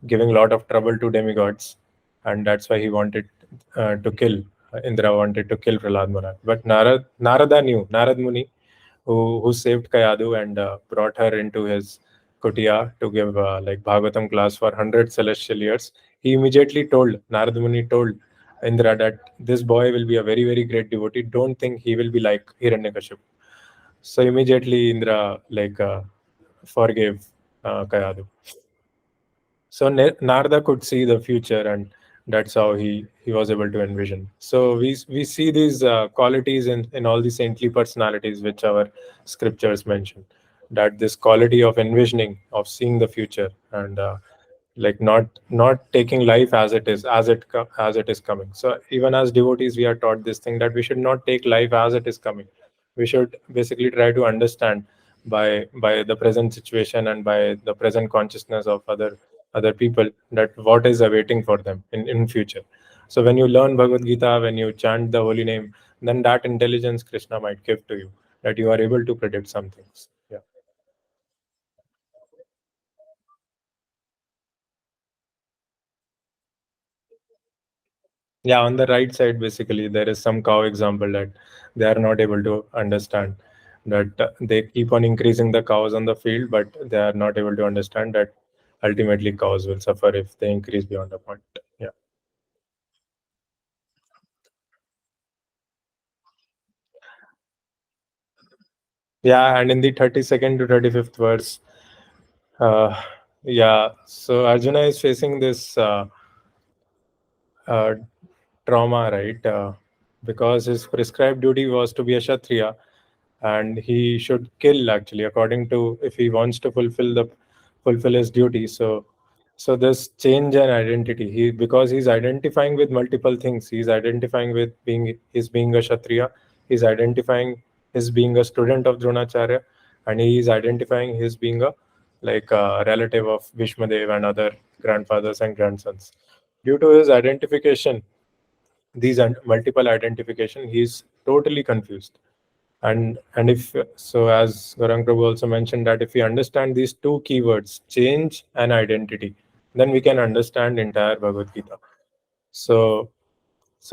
giving a lot of trouble to demigods, and that's why he wanted to kill. Indra wanted to kill Prahlad Maharaj. But Narada knew, Narad Muni, who saved Kayadu and brought her into his kutia to give like Bhagavatam class for 100 celestial years. He immediately told, Narad Muni told Indra that this boy will be a very, very great devotee. Don't think he will be like Hiranyakashipu. So immediately Indra like forgave Kayadu. So Narada could see the future, and that's how he was able to envision. So we see these qualities in all the saintly personalities which our scriptures mention. That this quality of envisioning, of seeing the future, and like not taking life as it is, as it is coming. So even as devotees, we are taught this thing, that we should not take life as it is coming. We should basically try to understand by the present situation and by the present consciousness of other people, that what is awaiting for them in future. So when you learn Bhagavad Gita, when you chant the holy name, then that intelligence Krishna might give to you, that you are able to predict some things. Yeah. Yeah, on the right side, basically, there is some cow example that they are not able to understand, that they keep on increasing the cows on the field, but they are not able to understand that ultimately cows will suffer if they increase beyond a point. Yeah. Yeah, and in the 32nd to 35th verse, uh, yeah, so Arjuna is facing this uh, trauma, right? Because his prescribed duty was to be a Kshatriya, and he should kill actually, according to, if he wants to fulfill his duty. So this change in identity, because he's identifying with multiple things. He's identifying with being a Kshatriya, he's identifying his being a student of Dronacharya, and he is identifying his being a like a relative of Bhishmadev and other grandfathers and grandsons. Due to his identification, these multiple identification, he's totally confused. And if so, as Gaurang Prabhu also mentioned, that if we understand these two keywords, change and identity, then we can understand entire Bhagavad Gita. So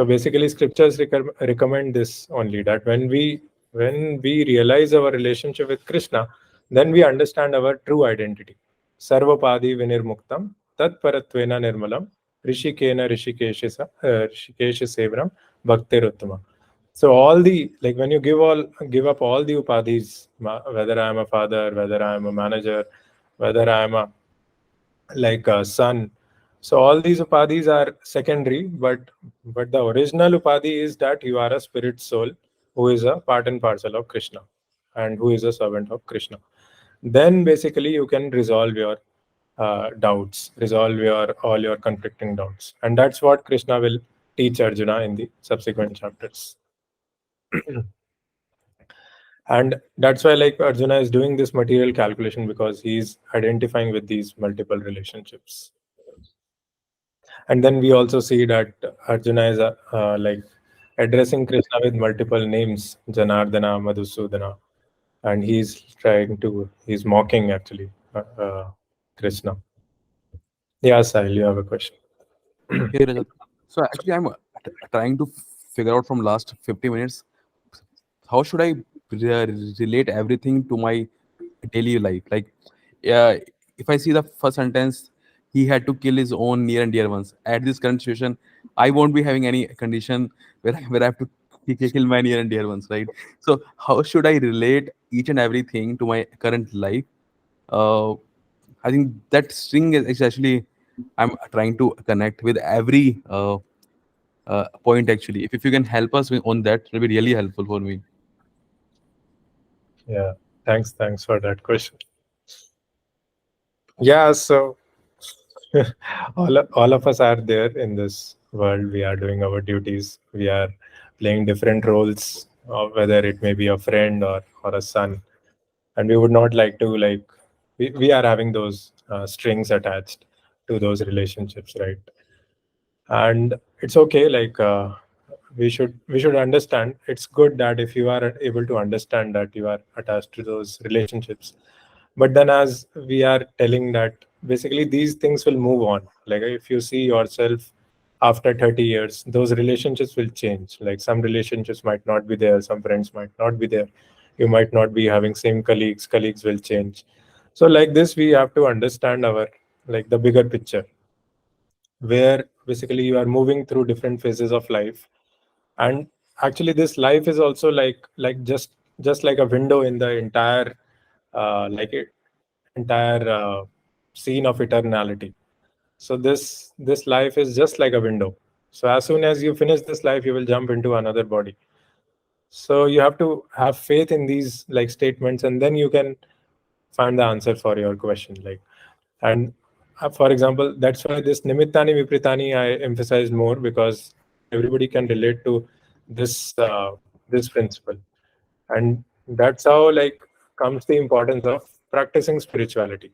basically, scriptures recommend this only, that when we When we realize our relationship with Krishna, then we understand our true identity. Sarvapadi vinirmuktam tat paratvena nirmalam rishikena rishikesha sevaram bhaktiruttama. So all the, like, when you give up all the upadhis, whether I am a father, whether I am a manager, whether I am a son, so all these upadhis are secondary, but the original upadhi is that you are a spirit soul who is a part and parcel of Krishna and who is a servant of Krishna. Then basically you can resolve your doubts, resolve your all your conflicting doubts, and that's what Krishna will teach Arjuna in the subsequent chapters. And that's why, like, Arjuna is doing this material calculation, because he's identifying with these multiple relationships. And then we also see that Arjuna is like addressing Krishna with multiple names, Janardana, Madhusudana, and he's mocking actually Krishna. Yeah, Sahil, you have a question. Hey, Rajat. So actually, I'm trying to figure out from last 50 minutes how should I relate everything to my daily life. Like, uh, if I see the first sentence, he had to kill his own near and dear ones. At this current situation, I won't be having any condition where I have to kill my near and dear ones, right? So how should I relate each and everything to my current life? Uh, I think that string is actually I'm trying to connect with every point actually. If you can help us on that, it'll be really helpful for me. Yeah, thanks for that question. Yeah, so all of us are there in this world. We are doing our duties. We are playing different roles, whether it may be a friend or a son, and we would not like to, like, we are having those strings attached to those relationships, right? And it's okay, like, we should understand. It's good that if you are able to understand that you are attached to those relationships, but then as we are telling that basically these things will move on. Like, if you see yourself after 30 years, those relationships will change. Like, some relationships might not be there, some friends might not be there, you might not be having same colleagues will change. So like this, we have to understand our, like, the bigger picture, where basically you are moving through different phases of life. And actually this life is also like just like a window in the entire entire scene of eternality. So this life is just like a window. So as soon as you finish this life, you will jump into another body. So you have to have faith in these, like, statements, and then you can find the answer for your question. Like, and for example, that's why this nimittani vipritani I emphasize more, because everybody can relate to this principle. And that's how, like, comes the importance of practicing spirituality.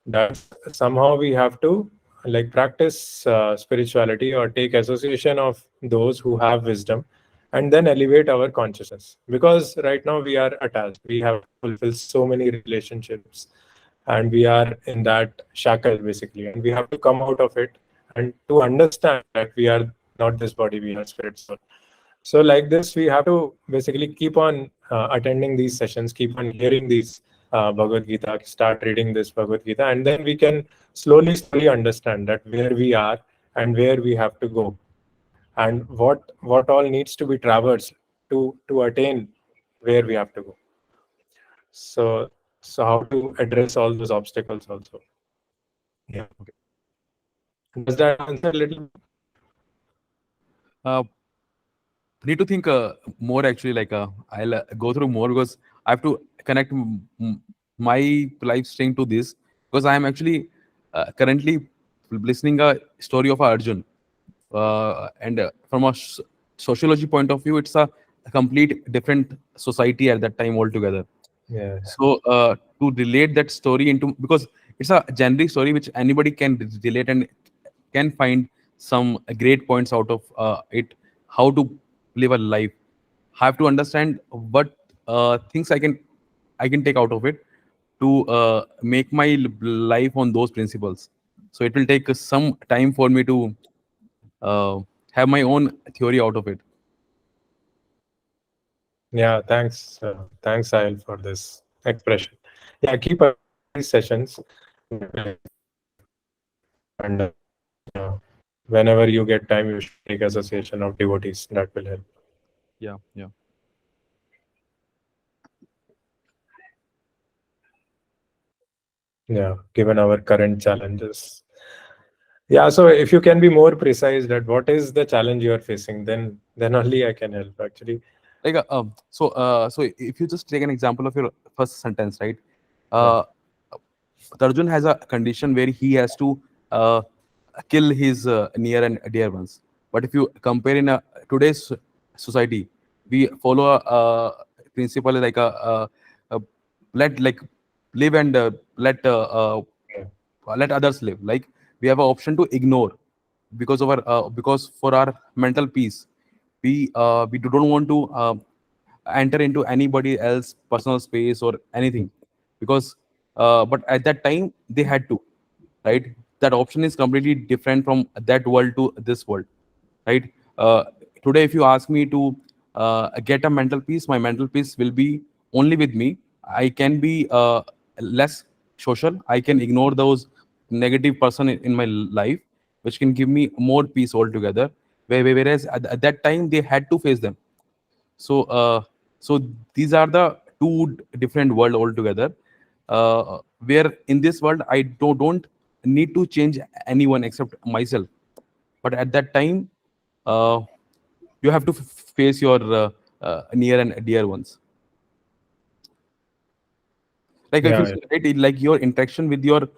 That somehow we have to, like, practice spirituality or take association of those who have wisdom, and then elevate our consciousness. Because right now we are attached, we have fulfilled so many relationships, and we are in that shackle basically, and we have to come out of it, and to understand that we are not this body, we are spirit soul. So like this, we have to basically keep on attending these sessions, keep on hearing these Bhagavad Gita, start reading this Bhagavad Gita, and then we can slowly understand that where we are and where we have to go, and what all needs to be traversed to attain where we have to go. So so how to address all those obstacles also. Yeah. Okay. Does that answer a little bit? Uh, Need to think more actually. Like, I'll go through more because I have to connect my life string to this, because I am actually currently listening a story of Arjun, and from a sociology point of view, it's a complete different society at that time altogether. Yeah. So to relate that story into, because it's a generic story which anybody can relate and can find some great points out of it, how to live a life. Have to understand what things I can take out of it to make my life on those principles. So it will take some time for me to uh, have my own theory out of it. Yeah, thanks, Sahil, for this expression. Yeah, keep attending these sessions. That will help you. And whenever you get time, you should take association of devotees. That will help. Yeah, yeah. Yeah, given our current challenges. Yeah, so if you can be more precise that what is the challenge you are facing, then only I can help actually. Like so if you just take an example of your first sentence, right? Yeah, uh Arjun has a condition where he has to uh, kill his near and dear ones. But if you compare in today's society, we follow a principle like a let like live and yeah, let others live. Like we have an option to ignore because for our mental peace, we don't want to enter into anybody else personal space or anything because but at that time they had to, right? That option is completely different from that world to this world, right? Today if you ask me to get a mental peace, my mental peace will be only with me. I can be less social, I can ignore those negative person in my life, which can give me more peace altogether. Whereas at that time they had to face them. So these are the two different world altogether. Where in this world I don't need to change anyone except myself. But at that time, uh, you have to face your near and dear ones. Like if you yeah, see, right, like your interaction with your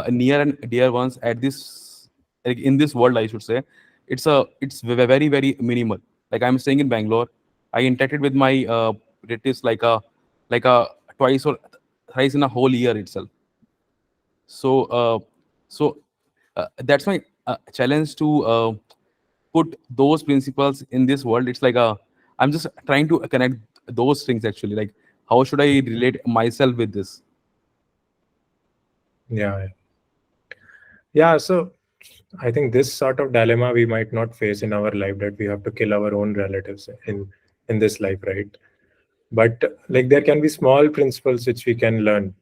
near and dear ones at this, like in this world, I should say, it's very very minimal. Like I'm staying in Bangalore, I interacted with my relatives like a twice or thrice in a whole year itself. So that's my challenge to put those principles in this world. It's like a I'm just trying to connect those things actually. Like how should I relate myself with this? yeah, yeah. Yeah, so I think this sort of dilemma we might not face in our life, that we have to kill our own relatives in this life, right? But like there can be small principles which we can learn.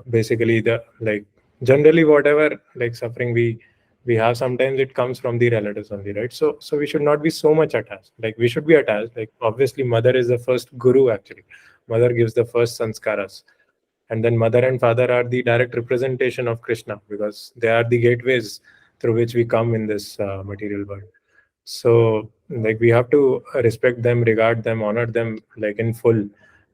Basically, the like generally whatever like suffering we have, sometimes it comes from the relatives only, right? So we should not be so much attached. Like we should be attached. Like obviously, mother is the first guru actually. Mother gives the first sanskaras, and then mother and father are the direct representation of Krishna, because they are the gateways through which we come in this material world. So like we have to respect them, regard them, honor them like in full.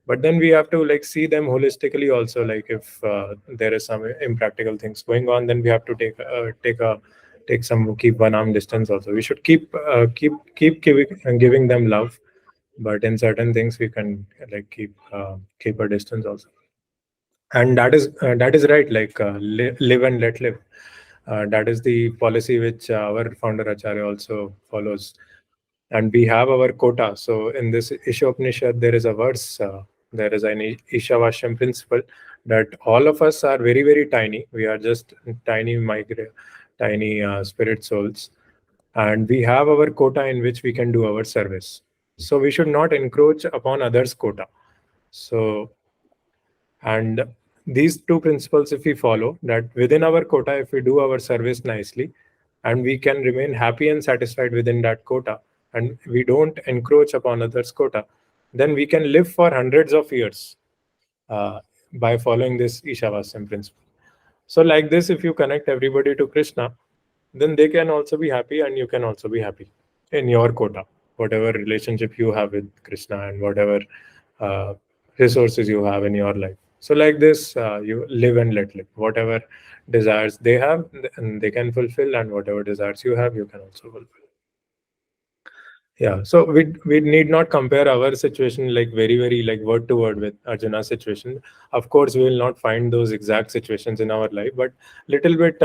But then we have to like see them holistically also. Like if there is some impractical things going on, then we have to take some, keep one arm distance also. We should keep giving them love, but in certain things we can like keep a distance also. And that is right. Like live and let live. That is the policy which our founder Acharya also follows. And we have our quota. So in this Ishopanishad, there is a verse, there is an Ishavashyam principle, that all of us are very, very tiny. We are just tiny spirit souls. And we have our quota in which we can do our service. So we should not encroach upon others' quota. So, and these two principles, if we follow, that within our quota, if we do our service nicely, and we can remain happy and satisfied within that quota, and we don't encroach upon others' quota, then we can live for hundreds of years uh, by following this Ishavasyan principle. So, like this, if you connect everybody to Krishna, then they can also be happy, and you can also be happy in your quota, whatever relationship you have with Krishna and whatever uh, resources you have in your life. So, like this, you live and let live. Whatever desires they have, and they can fulfill, and whatever desires you have, you can also fulfill. Yeah, so we need not compare our situation like very, very like word to word with Arjuna's situation. Of course, we will not find those exact situations in our life, but little bit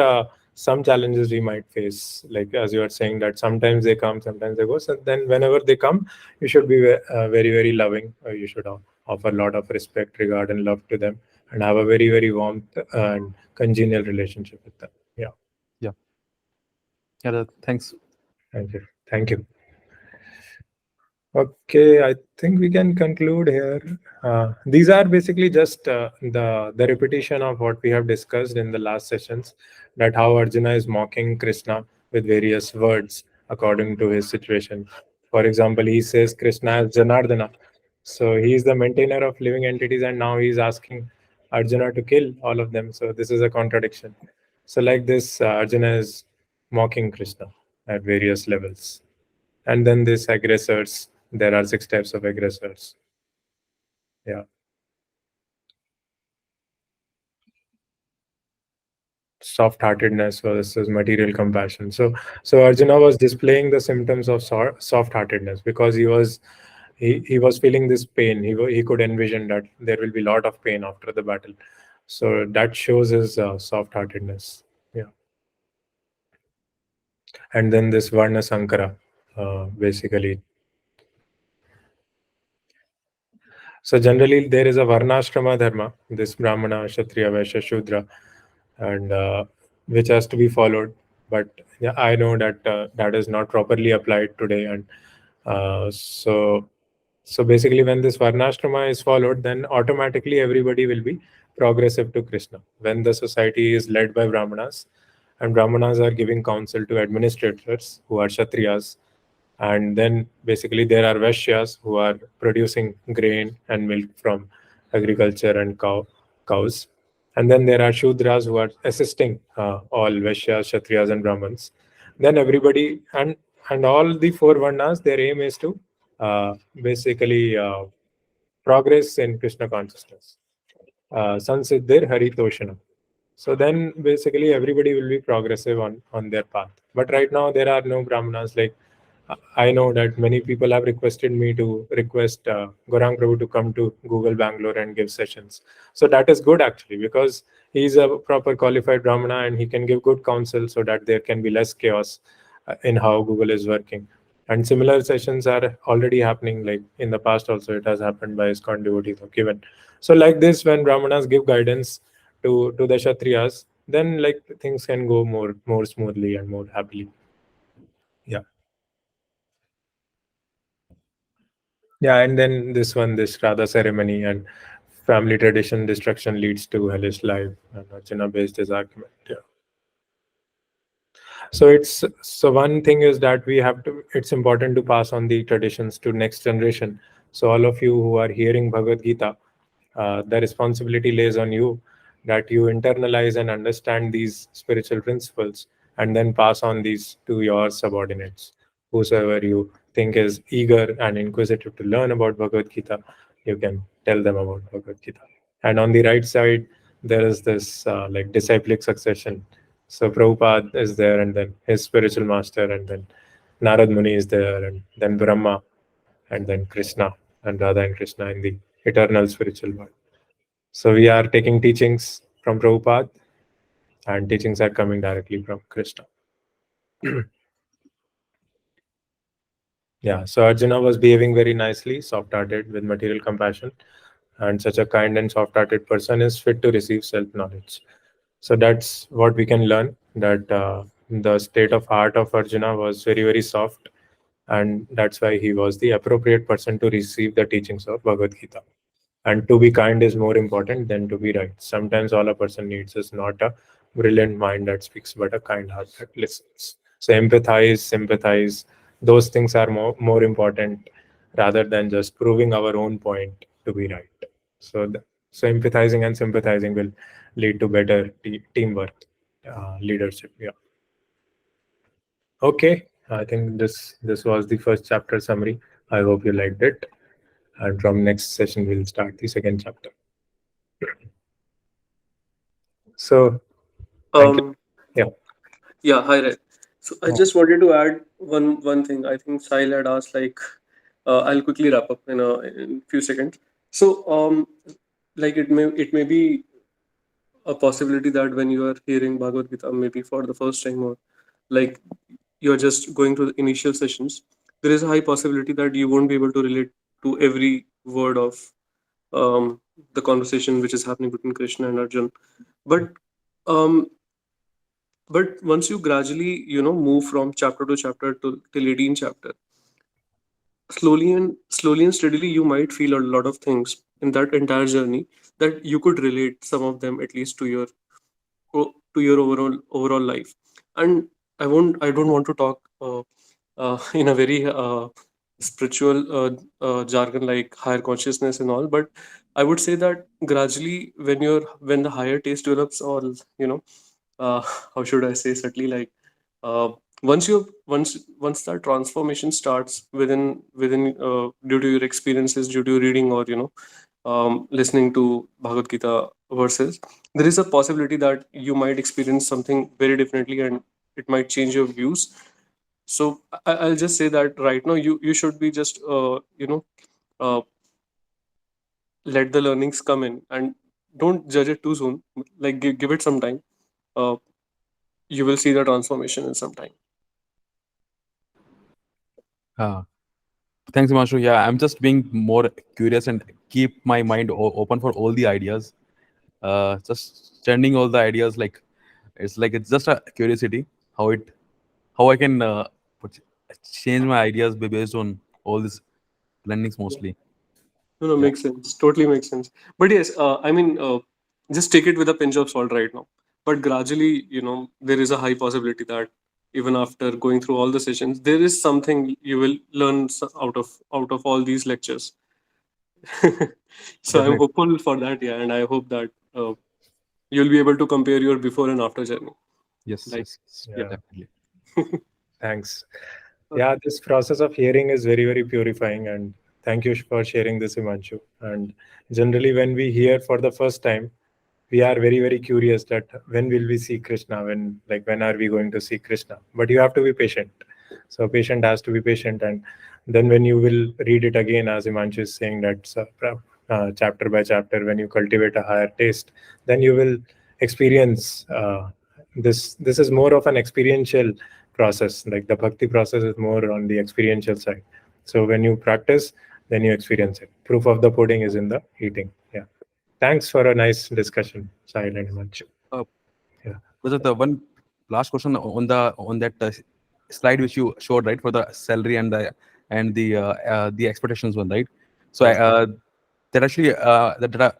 some challenges we might face. Like as you are saying, that sometimes they come, sometimes they go. So then whenever they come, you should be very, very loving. You should offer a lot of respect, regard, and love to them, and have a very, very warmth and congenial relationship with them. Yeah, Yeah, yeah. Thanks. thank you, thank you. Okay, I think we can conclude here. These are basically just the repetition of what we have discussed in the last sessions, that how Arjuna is mocking Krishna with various words according to his situation. For example, he says Krishna is Janardana, so he is the maintainer of living entities, and now he is asking Arjuna to kill all of them. So this is a contradiction. So like this, Arjuna is mocking Krishna at various levels. And then these aggressors, there are 6 types of aggressors. Yeah. Soft-heartedness versus material compassion. So Arjuna was displaying the symptoms of soft-heartedness because he was feeling this pain. He could envision that there will be a lot of pain after the battle. So that shows his soft-heartedness. Yeah. And then this Varna Sankara, basically. So generally there is a Varnashrama dharma, this Brahmana, Kshatriya, Vaishya, Shudra, and which has to be followed. But yeah, I know that that is not properly applied today, and so basically, when this varnashrama is followed, then automatically everybody will be progressive to Krishna. When the society is led by brahmanas, and brahmanas are giving counsel to administrators who are kshatriyas, and then basically there are vaishyas who are producing grain and milk from agriculture and cows, and then there are shudras who are assisting all vaishyas, kshatriyas, and brahmins. Then everybody and all the four varnas, their aim is to basically progress in Krishna consciousness. Sansiddhir Haritoshana. So then basically everybody will be progressive on their path. But right now there are no brahmanas. Like I know that many people have requested me to request Gorang Prabhu to come to Google Bangalore and give sessions. So that is good actually, because he's a proper qualified brahmana and he can give good counsel so that there can be less chaos in how Google is working. And similar sessions are already happening. Like in the past also, it has happened by ISKCON devotees or given. So like this, when brahmanas give guidance to the kshatriyas, then like things can go more smoothly and more happily. Yeah. Yeah, and then this Radha ceremony and family tradition destruction leads to hellish life. And Arjuna based his argument. Yeah. So one thing is that we have to. It's important to pass on the traditions to next generation. So all of you who are hearing Bhagavad Gita, the responsibility lays on you, that you internalize and understand these spiritual principles and then pass on these to your subordinates. Whosoever you think is eager and inquisitive to learn about Bhagavad Gita, you can tell them about Bhagavad Gita. And on the right side, there is this like disciplic succession. So Prabhupada is there, and then his spiritual master, and then Narad Muni is there, and then Brahma, and then Krishna, and Radha and Krishna in the eternal spiritual world. So we are taking teachings from Prabhupada, and teachings are coming directly from Krishna. Yeah, so Arjuna was behaving very nicely, soft-hearted, with material compassion, and such a kind and soft-hearted person is fit to receive self-knowledge. So that's what we can learn, that the state of heart of Arjuna was very, very soft, and that's why he was the appropriate person to receive the teachings of Bhagavad Gita. And to be kind is more important than to be right. Sometimes all a person needs is not a brilliant mind that speaks, but a kind heart that listens. So empathize, sympathize, those things are more important rather than just proving our own point to be right. So, so empathizing and sympathizing will lead to better teamwork, leadership. Yeah. Okay. I think this was the first chapter summary. I hope you liked it. And from next session, we'll start the second chapter. So, thank you. Um, Yeah. yeah, hi, Ray. So I just wanted to add one thing. I think Sahil had asked, like, I'll quickly wrap up in few seconds. So like it may be a possibility that when you are hearing Bhagavad Gita maybe for the first time, or like you're just going through the initial sessions, there is a high possibility that you won't be able to relate to every word of um, the conversation which is happening between Krishna and Arjun. But um, but once you gradually move from chapter to chapter to till 18 chapter, slowly and steadily, you might feel a lot of things in that entire journey that you could relate some of them at least to your overall life. And I don't want to talk in a very spiritual jargon like higher consciousness and all, but I would say that gradually, when the higher taste develops, or you know uh, how should I say subtly, like uh, once that transformation starts within due to your experiences, due to reading, or listening to Bhagavad Gita verses, there is a possibility that you might experience something very differently, and it might change your views. So I'll just say that right now you should be just uh, let the learnings come in, and don't judge it too soon. Like give it some time. Uh, you will see the transformation in some time. Uh, Thanks, Himanshu. Yeah, I'm just being more curious and keep my mind open for all the ideas. Just sending all the ideas, like it's just a curiosity how I can put- change my ideas based on all these learnings mostly. No, no, Yeah. makes sense. Totally makes sense. But yes, I mean, just take it with a pinch of salt right now. But gradually, there is a high possibility that even after going through all the sessions, there is something you will learn out of all these lectures. So I'm Definitely. hopeful for that, yeah, and I hope that you'll be able to compare your before and after journey. Yes. Like, Yes. Yes, yeah. Yeah. definitely. Thanks. Yeah, this process of hearing is very, very purifying. And thank you for sharing this, Himanshu. And generally, when we hear for the first time, we are very, very curious that when will we see Krishna? When are we going to see Krishna? But you have to be patient. So, patient has to be patient. And then when you will read it again, as Himanshu is saying, that chapter by chapter, when you cultivate a higher taste, then you will experience this. This is more of an experiential process. Like the bhakti process is more on the experiential side. So when you practice, then you experience it. Proof of the pudding is in the eating. Yeah. Thanks for a nice discussion, Sahil and Himanshu. Uh, Yeah. was the one last question on that slide which you showed, right, for the salary and the expectations one, right? So Yes. that actually that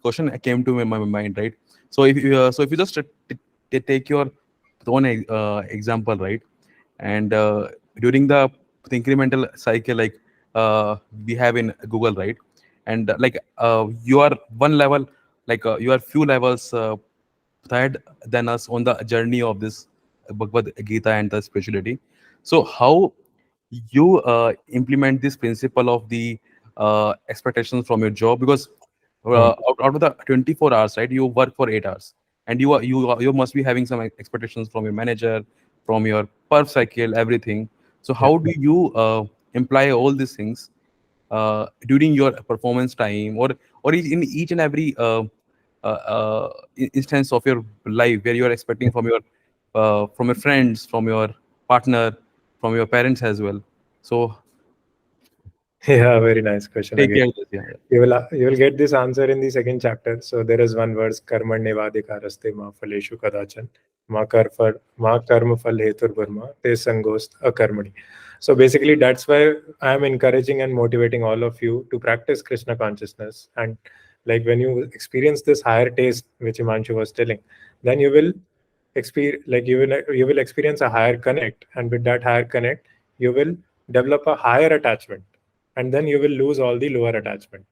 question came to my mind, right? So if you just take your own example, right, and during the incremental cycle, like we have in Google, right, and you are one level, you are few levels ahead than us on the journey of this Bhagavad Gita and the spirituality. So how you implement this principle of the expectations from your job, because Hmm. out of the 24 hours, right, you work for 8 hours, and you must be having some expectations from your manager, from your perf cycle, everything. So Yeah. how do you imply all these things during your performance time, or in each and every instance of your life where you are expecting from your friends, from your partner, from your parents as well? So Yeah, very nice question take again. care of this. Yeah, yeah. You will get this answer in the second chapter. So there is one verse, karmanyevadikaraste ma phaleshu kadachan ma karma phal hetur burma te sangost akarmani. So basically, that's why I am encouraging and motivating all of you to practice Krishna consciousness. And like when you experience this higher taste, which Imanshu was telling, then you will experience, like you will experience a higher connect, and with that higher connect, you will develop a higher attachment, and then you will lose all the lower attachment.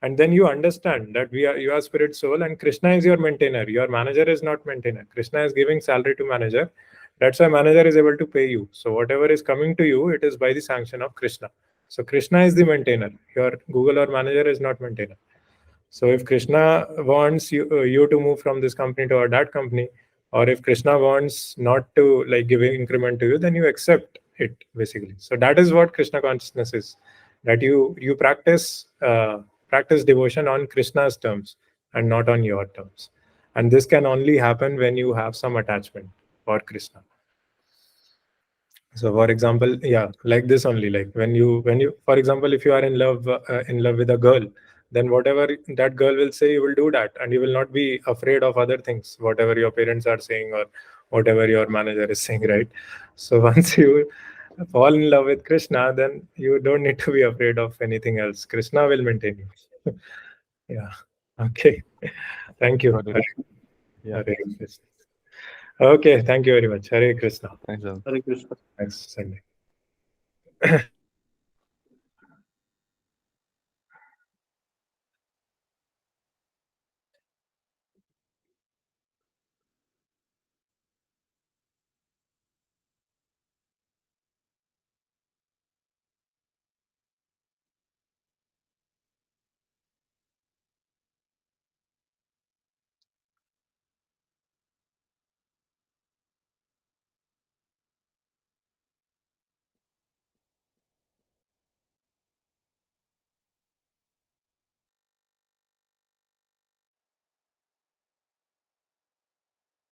And then you understand that you are spirit soul, and Krishna is your maintainer. Your manager is not maintainer. Krishna is giving salary to manager. That's why manager is able to pay you. So whatever is coming to you, it is by the sanction of Krishna. So Krishna is the maintainer. Your Google or manager is not maintainer. So if Krishna wants you to move from this company to that company, or if Krishna wants not to like give an increment to you, then you accept it basically. So that is what Krishna consciousness is. That you practice devotion on Krishna's terms and not on your terms. And this can only happen when you have some attachment for Krishna. So for example, yeah, like this only, like when you for example, if you are in love with a girl, then whatever that girl will say, you will do that, and you will not be afraid of other things, whatever your parents are saying or whatever your manager is saying, right? So once you fall in love with Krishna, then you don't need to be afraid of anything else. Krishna will maintain you. Yeah. Okay. Thank you. Got it. Yeah. Hare Krishna. Okay. Thank you very much. Hare Krishna. Thanks, John. Hare Krishna. Next Sunday.